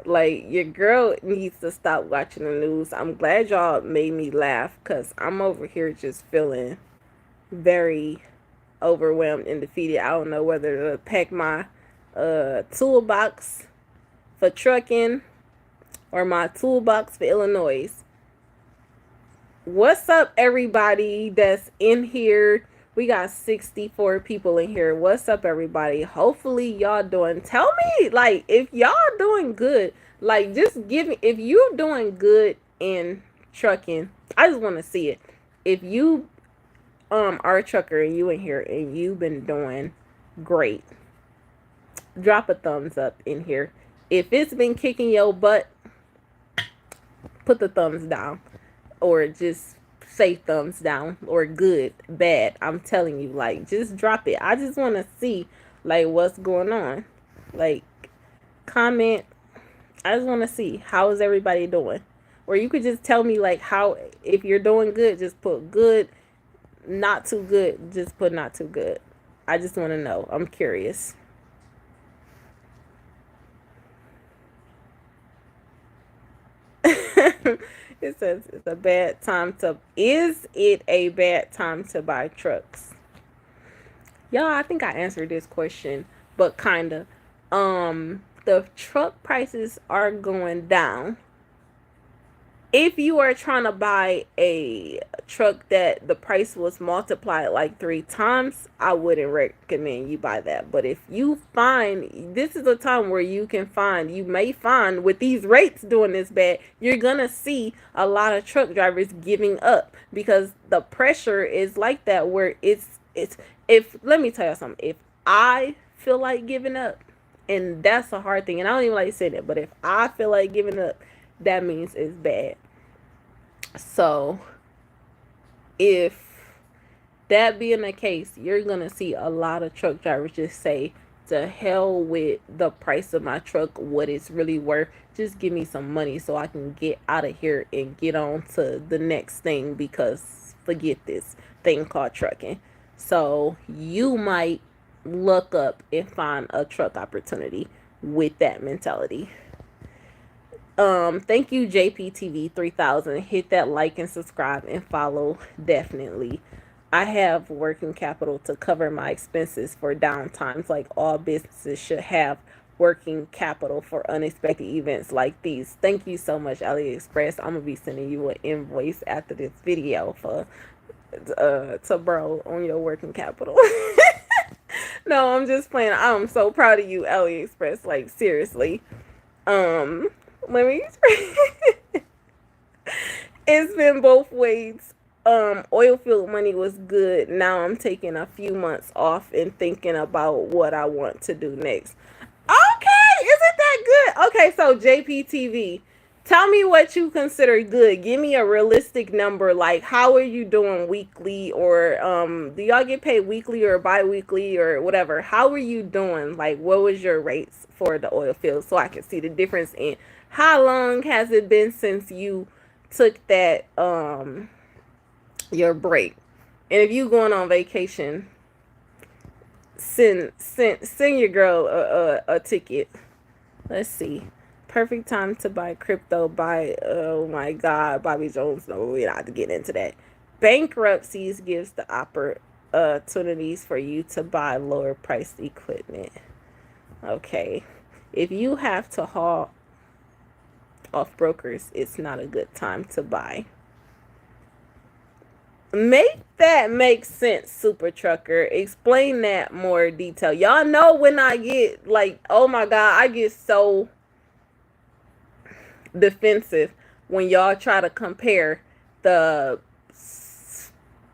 Like, your girl needs to stop watching the news. I'm glad y'all made me laugh because I'm over here just feeling very overwhelmed and defeated. I don't know whether to pack my toolbox for trucking or my toolbox for Illinois. What's up, everybody that's in here? We got 64 people in here. What's up, everybody? Hopefully y'all doing, tell me, like, if y'all doing good, like, just give me, if you're doing good in trucking, I just want to see it. If you are a trucker and you in here and you've been doing great, drop a thumbs up in here. If it's been kicking your butt, put the thumbs down, or just say thumbs down, or good, bad. I'm telling you, like, just drop it. I just want to see, like, what's going on. Like, comment. I just want to see, how is everybody doing? Or you could just tell me, like, how, if you're doing good, just put good. Not too good, just put not too good. I just want to know. I'm curious. It says it's a bad time to, is it a bad time to buy trucks? Y'all, I think I answered this question, but kind of. The truck prices are going down. If you are trying to buy a truck that the price was multiplied like 3 times, I wouldn't recommend you buy that. But if you find, this is a time where you may find with these rates doing this bad, you're going to see a lot of truck drivers giving up because the pressure is like that, where let me tell you something. If I feel like giving up, and that's a hard thing, and I don't even like saying it, but if I feel like giving up, that means it's bad. So if that being the case, you're gonna see a lot of truck drivers just say, to hell with the price of my truck, what it's really worth. Just give me some money so I can get out of here and get on to the next thing, because forget this thing called trucking. So you might look up and find a truck opportunity with that mentality. Thank you, JPTV 3000. Hit that like and subscribe and follow definitely. I have working capital to cover my expenses for downtimes, like all businesses should have working capital for unexpected events like these. Thank you so much, AliExpress. I'm gonna be sending you an invoice after this video for to borrow on your working capital. No, I'm just playing. I'm so proud of you, AliExpress. Like seriously. Um, Let me. It's been both ways. Oil field money was good. Now I'm taking a few months off and thinking about what I want to do next. Okay, isn't that good? Okay, so JPTV, tell me what you consider good. Give me a realistic number. Like, how are you doing weekly, or do y'all get paid weekly or bi-weekly or whatever? How are you doing? Like, what was your rates for the oil field so I can see the difference in how long has it been since you took that your break? And if you going on vacation, send your girl a ticket. Let's see. Perfect time to buy crypto. Buy, oh my God, Bobby Jones. No, we're not to get into that. Bankruptcies gives the opportunities for you to buy lower priced equipment. Okay. If you have to haul off brokers, it's not a good time to buy. Make that make sense, Super Trucker. Explain that more detail. Y'all know when I get like, oh my God, I get so defensive when y'all try to compare the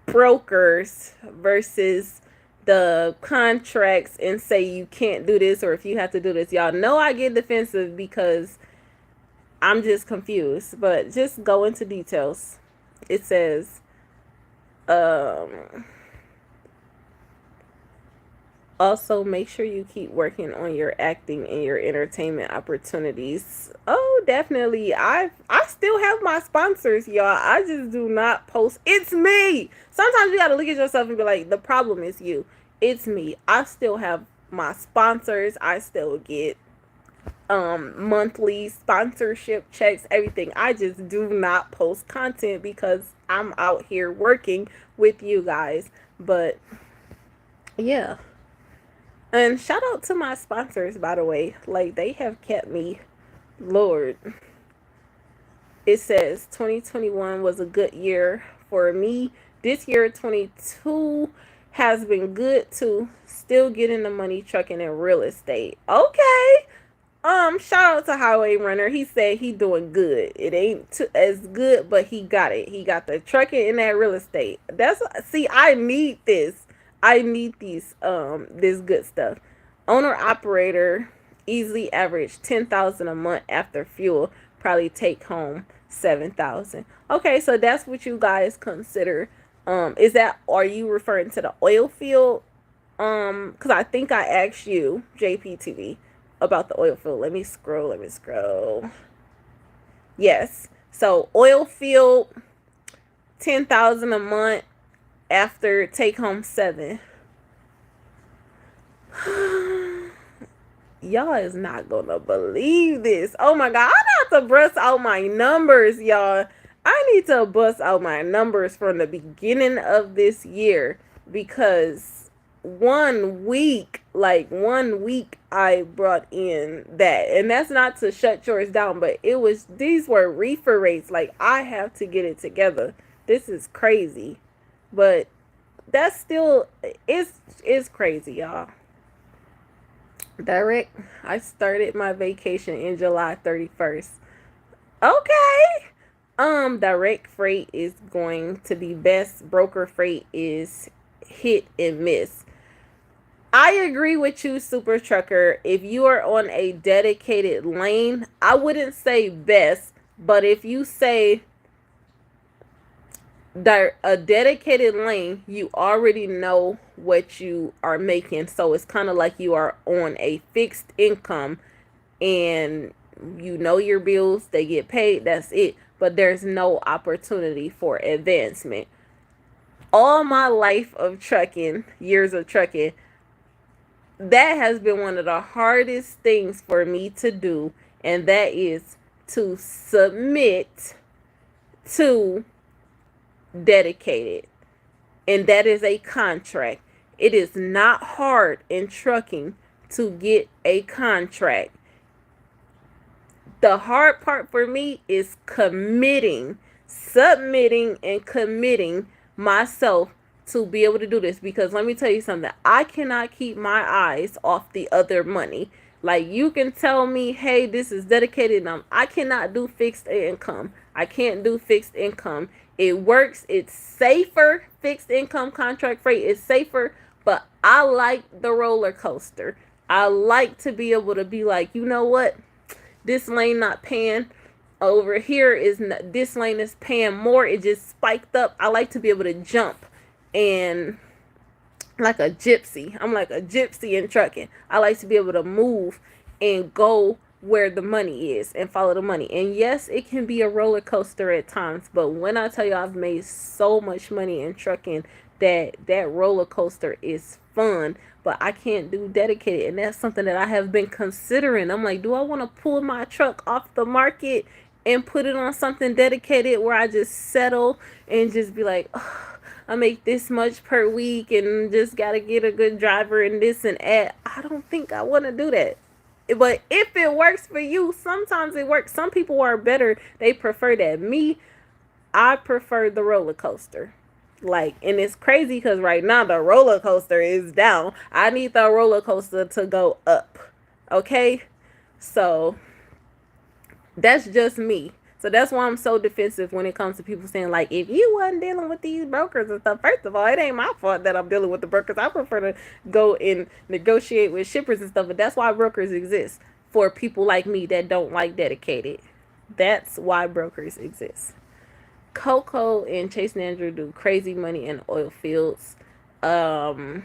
brokers versus the contracts and say you can't do this or if you have to do this. Y'all know I get defensive because I'm just confused, but just go into details. It says, also make sure you keep working on your acting and your entertainment opportunities. Oh, definitely. I still have my sponsors, y'all. I just do not post. It's me. Sometimes you got to look at yourself and be like, the problem is you. It's me. I still have my sponsors. I still get monthly sponsorship checks, everything. I just do not post content because I'm out here working with you guys. But yeah. And shout out to my sponsors, by the way. Like, they have kept me, Lord. It says 2021 was a good year for me. This year, 22, has been good too. Still getting the money trucking and real estate. Okay. Shout out to Highway Runner. He said he doing good. It ain't as good, but he got it. He got the trucking and that real estate. That's, see, I need this. I need these this good stuff. Owner operator easily average 10,000 a month after fuel. Probably take home 7,000. Okay, so that's what you guys consider. Is that, are you referring to the oil field? Because I think I asked you, JPTV, about the oil field. Let me scroll. Yes. So oil field, 10,000 a month after take home 7. Y'all is not gonna believe this. Oh my God, I have to bust out my numbers, y'all. I need to bust out my numbers from the beginning of this year because 1 week, like 1 week, I brought in that. And that's not to shut yours down, but it was, these were reefer rates. Like, I have to get it together. This is crazy. But that's still, it's crazy, y'all. Direct, I started my vacation in July 31st. Okay. Direct freight is going to be best. Broker freight is hit and miss. I agree with you, Super Trucker. If you are on a dedicated lane, I wouldn't say best, but if you say a dedicated lane, you already know what you are making. So it's kind of like you are on a fixed income and you know your bills, they get paid, that's it. But there's no opportunity for advancement. All my life of trucking, years of trucking, that has been one of the hardest things for me to do, and that is to submit to dedicated, and that is a contract. It is not hard in trucking to get a contract. The hard part for me is committing, submitting, and committing myself to be able to do this, because let me tell you something, I cannot keep my eyes off the other money. Like, you can tell me, hey, this is dedicated, and I cannot do fixed income. I can't do fixed income. It works. It's safer. Fixed income contract freight is safer, but I like the roller coaster. I like to be able to be like, you know what? This lane not paying. Over here is not, this lane is paying more. It just spiked up. I like to be able to jump and like a gypsy. I'm like a gypsy in trucking. I like to be able to move and go where the money is and follow the money. And yes, it can be a roller coaster at times, but when I tell you I've made so much money in trucking, that roller coaster is fun. But I can't do dedicated, and that's something that I have been considering. I'm like, do I want to pull my truck off the market and put it on something dedicated where I just settle and just be like, oh, I make this much per week and just gotta get a good driver and this and that. I don't think I want to do that. But if it works for you, sometimes it works. Some people are better. They prefer that. Me, I prefer the roller coaster. Like, and it's crazy because right now the roller coaster is down. I need the roller coaster to go up. Okay? So that's just me. So that's why I'm so defensive when it comes to people saying, like, if you wasn't dealing with these brokers and stuff, first of all, it ain't my fault that I'm dealing with the brokers. I prefer to go and negotiate with shippers and stuff. But that's why brokers exist, for people like me that don't like dedicated. That's why brokers exist. Coco and Chase and Andrew do crazy money in oil fields. If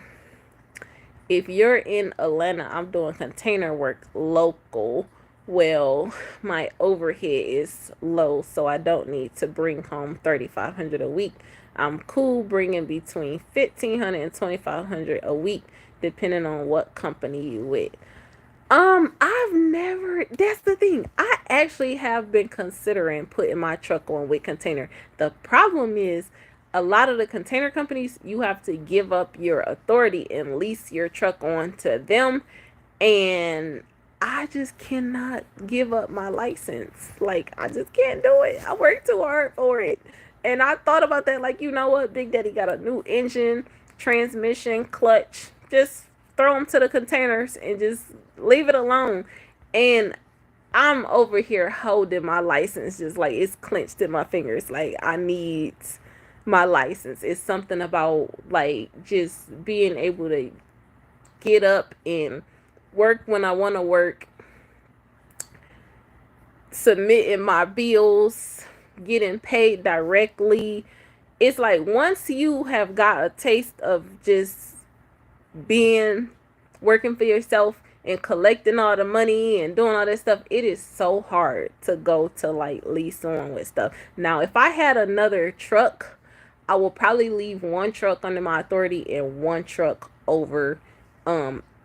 you're in Atlanta, I'm doing container work local. Well, my overhead is low, so I don't need to bring home $3,500 a week. I'm cool bringing between $1,500 and $2,500 a week, depending on what company you with. I've never, that's the thing. I actually have been considering putting my truck on with container. The problem is, a lot of the container companies, you have to give up your authority and lease your truck on to them. And I just cannot give up my license. Like, I just can't do it. I work too hard for it. And I thought about that, like, you know what? Big Daddy got a new engine, transmission, clutch. Just throw them to the containers and just leave it alone. And I'm over here holding my license, just like it's clenched in my fingers. Like, I need my license. It's something about, like, just being able to get up and work when I want to work, submitting my bills, getting paid directly. It's like, once you have got a taste of just being, working for yourself and collecting all the money and doing all this stuff, it is so hard to go to like lease on with stuff. Now, if I had another truck, I will probably leave one truck under my authority and one truck over.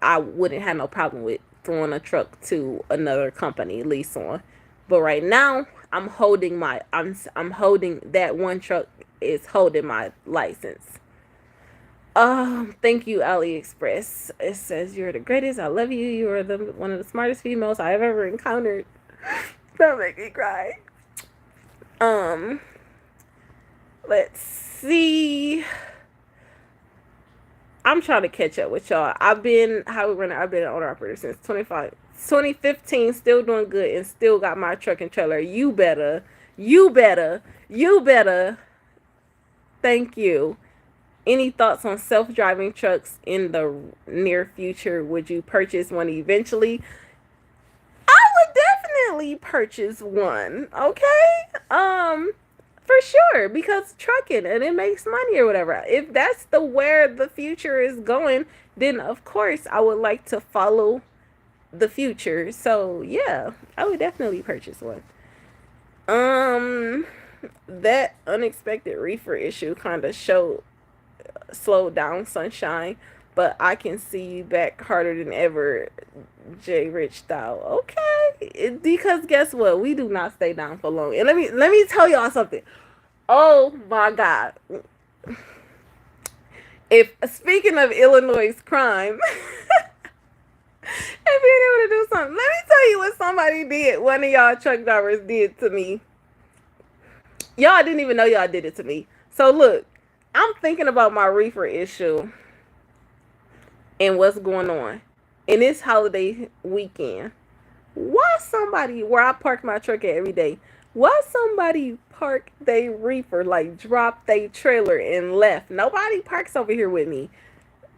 I wouldn't have no problem with throwing a truck to another company lease on. But right now, I'm holding that one truck is holding my license. Thank you, AliExpress. It says, you're the greatest. I love you. You are one of the smartest females I have ever encountered. Don't make me cry. Let's see. I'm trying to catch up with y'all. I've been an owner operator since 2015, still doing good and still got my truck and trailer. You better. Thank you. Any thoughts on self-driving trucks in the near future? Would you purchase one eventually? I would definitely purchase one. Okay? For sure, because trucking and it makes money or whatever. If that's where the future is going, then of course I would like to follow the future. So yeah, I would definitely purchase one. That unexpected reefer issue kind of slowed down Sunshine, but I can see you back harder than ever, J Rich style. Okay, because guess what? We do not stay down for long. And let me tell y'all something. Oh my God. If speaking of Illinois crime, if you're able to do something, let me tell you what somebody did. One of y'all truck drivers did to me. Y'all didn't even know y'all did it to me. So look, I'm thinking about my reefer issue and what's going on. In this holiday weekend, why somebody, where I park my truck at every day, why somebody park they reefer, like drop they trailer and left? Nobody parks over here with me.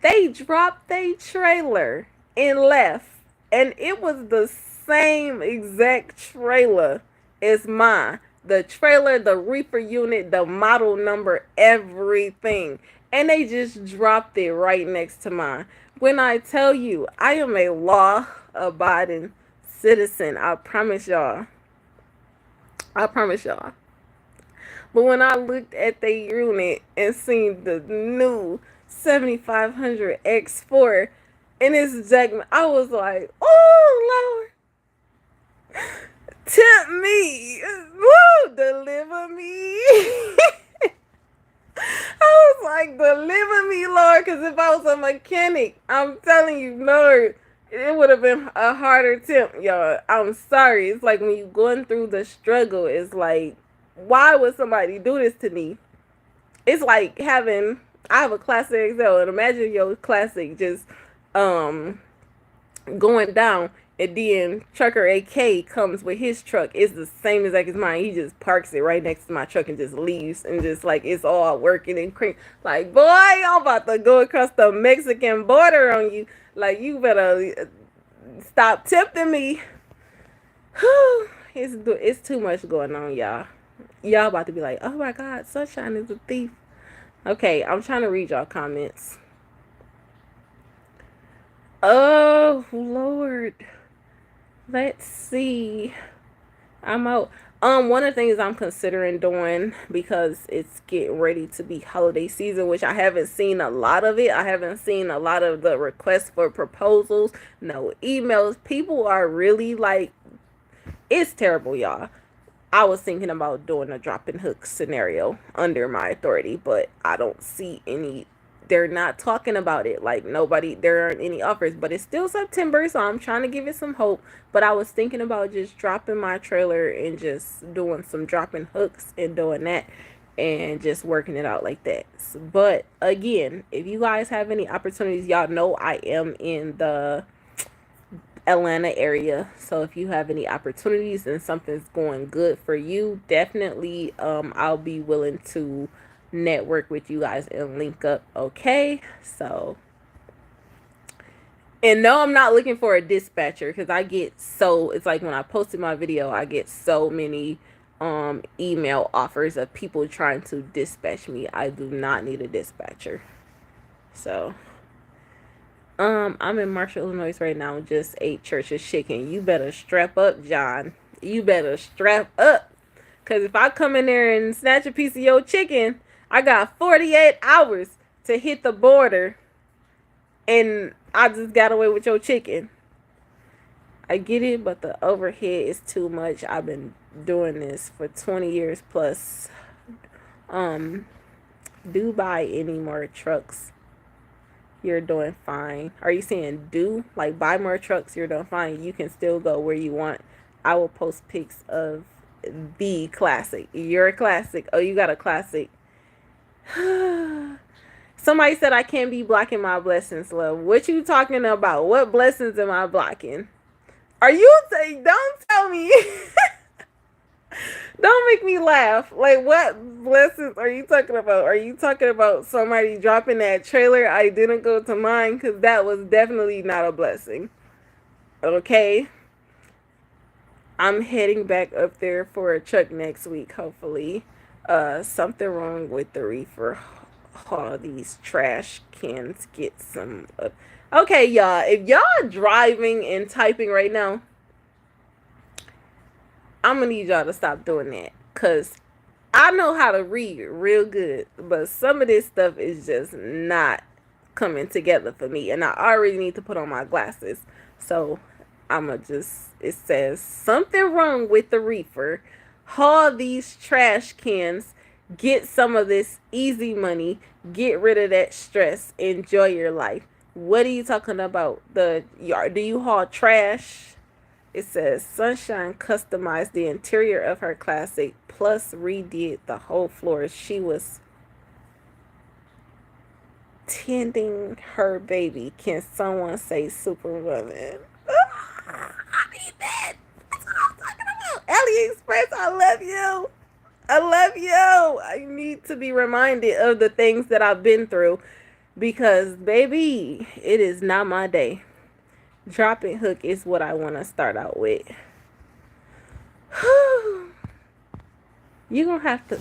They dropped they trailer and left. And it was the same exact trailer as mine. The trailer, the reefer unit, the model number, everything. And they just dropped it right next to mine. When I tell you, I am a law-abiding citizen. I promise y'all. I promise y'all. But when I looked at the unit and seen the new 7500 X4 in its segment, I was like, oh, Lord, tempt me. Woo, deliver me. I was like, deliver me, Lord, because if I was a mechanic, I'm telling you, Lord, it would have been a harder tempt, y'all. I'm sorry. It's like when you're going through the struggle, it's like, why would somebody do this to me? It's like I have a Classic XL, and imagine your Classic just going down, and then Trucker AK comes with his truck. It's the same exact as mine. He just parks it right next to my truck and just leaves, and just like it's all working and cream. Like, boy, I'm about to go across the Mexican border on you. Like, you better stop tempting me. It's too much going on, y'all. Y'all about to be like, oh my God, Sunshine is a thief. Okay, I'm trying to read y'all comments. Oh, Lord. Let's see. I'm out. One of the things I'm considering doing, because it's getting ready to be holiday season, which I haven't seen a lot of it. I haven't seen a lot of the requests for proposals, no emails. People are really like, it's terrible, y'all. I was thinking about doing a drop and hook scenario under my authority, but I don't see any. They're not talking about it. Like, nobody, there aren't any offers, but it's still September, so I'm trying to give it some hope. But I was thinking about just dropping my trailer and just doing some dropping hooks and doing that and just working it out like that. But again, if you guys have any opportunities, y'all know I am in the Atlanta area, so if you have any opportunities and something's going good for you, definitely I'll be willing to network with you guys and link up. Okay, so, and no, I'm not looking for a dispatcher, because it's like when I posted my video, I get so many email offers of people trying to dispatch me. I do not need a dispatcher. So I'm in Marshall, Illinois right now. Just ate Church's chicken. You better strap up, John. You better strap up. Because if I come in there and snatch a piece of your chicken, I got 48 hours to hit the border. And I just got away with your chicken. I get it, but the overhead is too much. I've been doing this for 20 years plus. Do buy any more trucks. You're doing fine. Are you saying do? Like, buy more trucks, you're doing fine. You can still go where you want. I will post pics of the Classic. Your Classic. Oh, you got a Classic. Somebody said I can't be blocking my blessings, love. What you talking about? What blessings am I blocking? Are you saying, don't tell me. Don't make me laugh. Like, what blessings are you talking about? Are you talking about somebody dropping that trailer? I didn't go to mine, because that was definitely not a blessing. Okay? I'm heading back up there for a truck next week, hopefully. Something wrong with the reefer. All these trash cans get some. Okay, y'all. If y'all driving and typing right now, I'm gonna need y'all to stop doing that, because I know how to read real good, but some of this stuff is just not coming together for me, and I already need to put on my glasses. So it says something wrong with the reefer. Haul these trash cans. Get some of this easy money. Get rid of that stress. Enjoy your life. What are you talking about? The yard? Do you haul trash? It says Sunshine customized the interior of her classic, plus redid the whole floor. She was tending her baby. Can someone say Superwoman? I need that. That's what I'm talking about. AliExpress, I love you. I love you. I need to be reminded of the things that I've been through because, baby, it is not my day. Dropping hook is what I want to start out with. You're going to have to,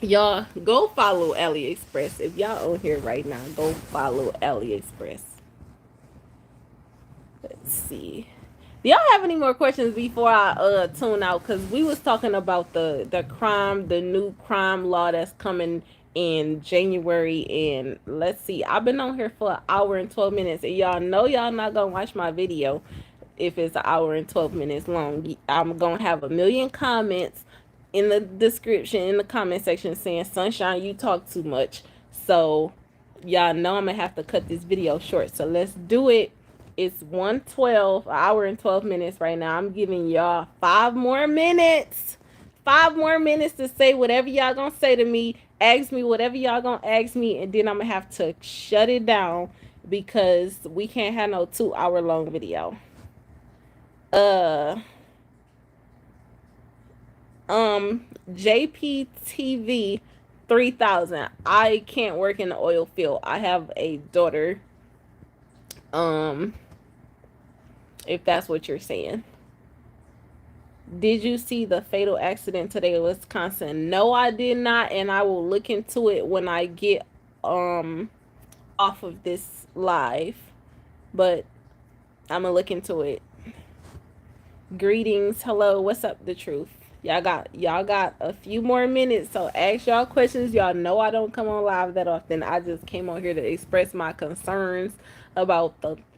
y'all, go follow AliExpress. If y'all on here right now, go follow AliExpress. Let's see. Do y'all have any more questions before I tune out? Because we was talking about the new crime law that's coming in January. And let's see, I've been on here for an hour and 12 minutes. And y'all know y'all not going to watch my video if it's an hour and 12 minutes long. I'm going to have a million comments in the description, in the comment section saying, Sunshine, you talk too much. So y'all know I'm going to have to cut this video short. So let's do it. It's 1:12, an hour and 12 minutes right now. I'm giving y'all 5 more minutes. 5 more minutes to say whatever y'all gonna say to me. Ask me whatever y'all gonna ask me. And then I'm gonna have to shut it down because we can't have no 2-hour long video. JPTV 3000. I can't work in the oil field. I have a daughter. If that's what you're saying. Did you see the fatal accident today in Wisconsin? No, I did not, and I will look into it when I get off of this live. But I'm gonna look into it. Greetings, hello, what's up, the truth? Y'all got a few more minutes, so ask y'all questions. Y'all know I don't come on live that often. I just came on here to express my concerns about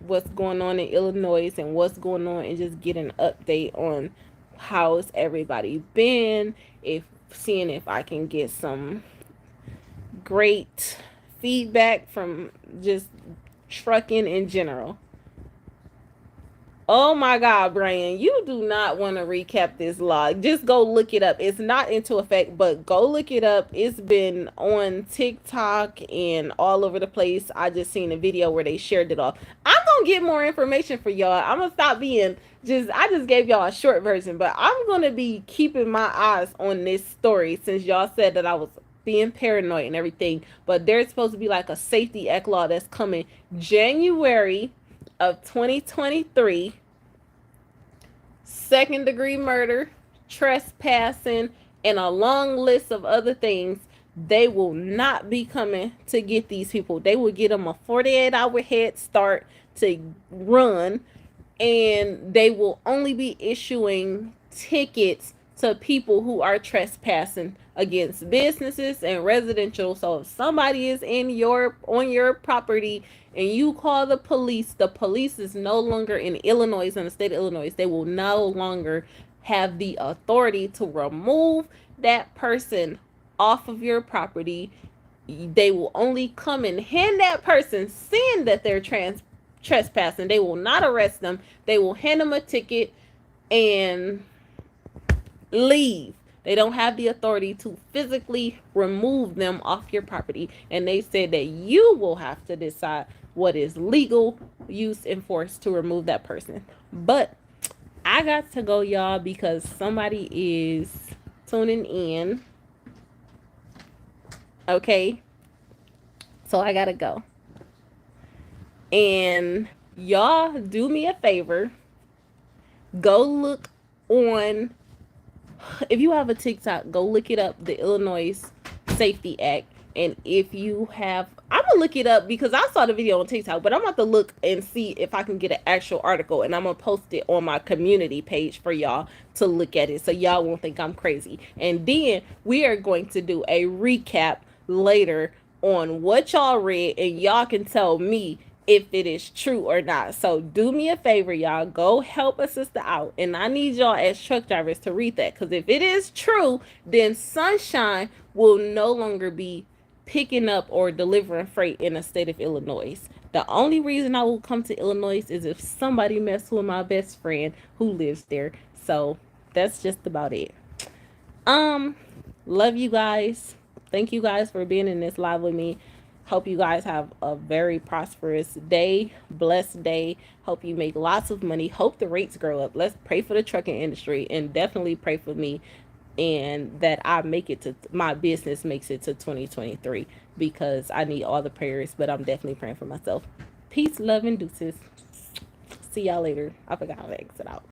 what's going on in Illinois and what's going on, and just get an update on how's everybody been, seeing if I can get some great feedback from just trucking in general. Oh my God, Brian, you do not want to recap this log. Just go look it up. It's not into effect, but go look it up. It's been on TikTok and all over the place. I just seen a video where they shared it off. I'm going to get more information for y'all. I'm going to stop being I just gave y'all a short version, but I'm going to be keeping my eyes on this story since y'all said that I was being paranoid and everything. But there's supposed to be like a safety act law that's coming January of 2023. Second-degree murder, trespassing, and a long list of other things. They will not be coming to get these people. They will get them a 48-hour head start to run, and they will only be issuing tickets to people who are trespassing against businesses and residential. So if somebody is on your property and you call the police is no longer in Illinois, in the state of Illinois. They will no longer have the authority to remove that person off of your property. They will only come and hand that person, seeing that they're trespassing. They will not arrest them. They will hand them a ticket and leave. They don't have the authority to physically remove them off your property. And they said that you will have to decide what is legal use and force to remove that person. But I got to go, y'all, because somebody is tuning in. Okay. So I gotta go. And y'all do me a favor. Go look on, if you have a TikTok, go look it up, the Illinois Safety Act. And if you have, I'm gonna look it up because I saw the video on TikTok, but I'm about to look and see if I can get an actual article, and I'm gonna post it on my community page for y'all to look at it so y'all won't think I'm crazy. And then we are going to do a recap later on what y'all read, and y'all can tell me if it is true or not. So do me a favor, y'all. Go help a sister out. And I need y'all as truck drivers to read that. Because if it is true, then Sunshine will no longer be picking up or delivering freight in the state of Illinois. The only reason I will come to Illinois is if somebody messed with my best friend who lives there. So that's just about it. Um, love you guys. Thank you guys for being in this live with me. Hope you guys have a very prosperous day, blessed day. Hope you make lots of money. Hope the rates grow up. Let's pray for the trucking industry, and definitely pray for me, and that I make it to my business makes it to 2023, because I need all the prayers, but I'm definitely praying for myself. Peace, love, and deuces. See y'all later. I forgot how to exit out.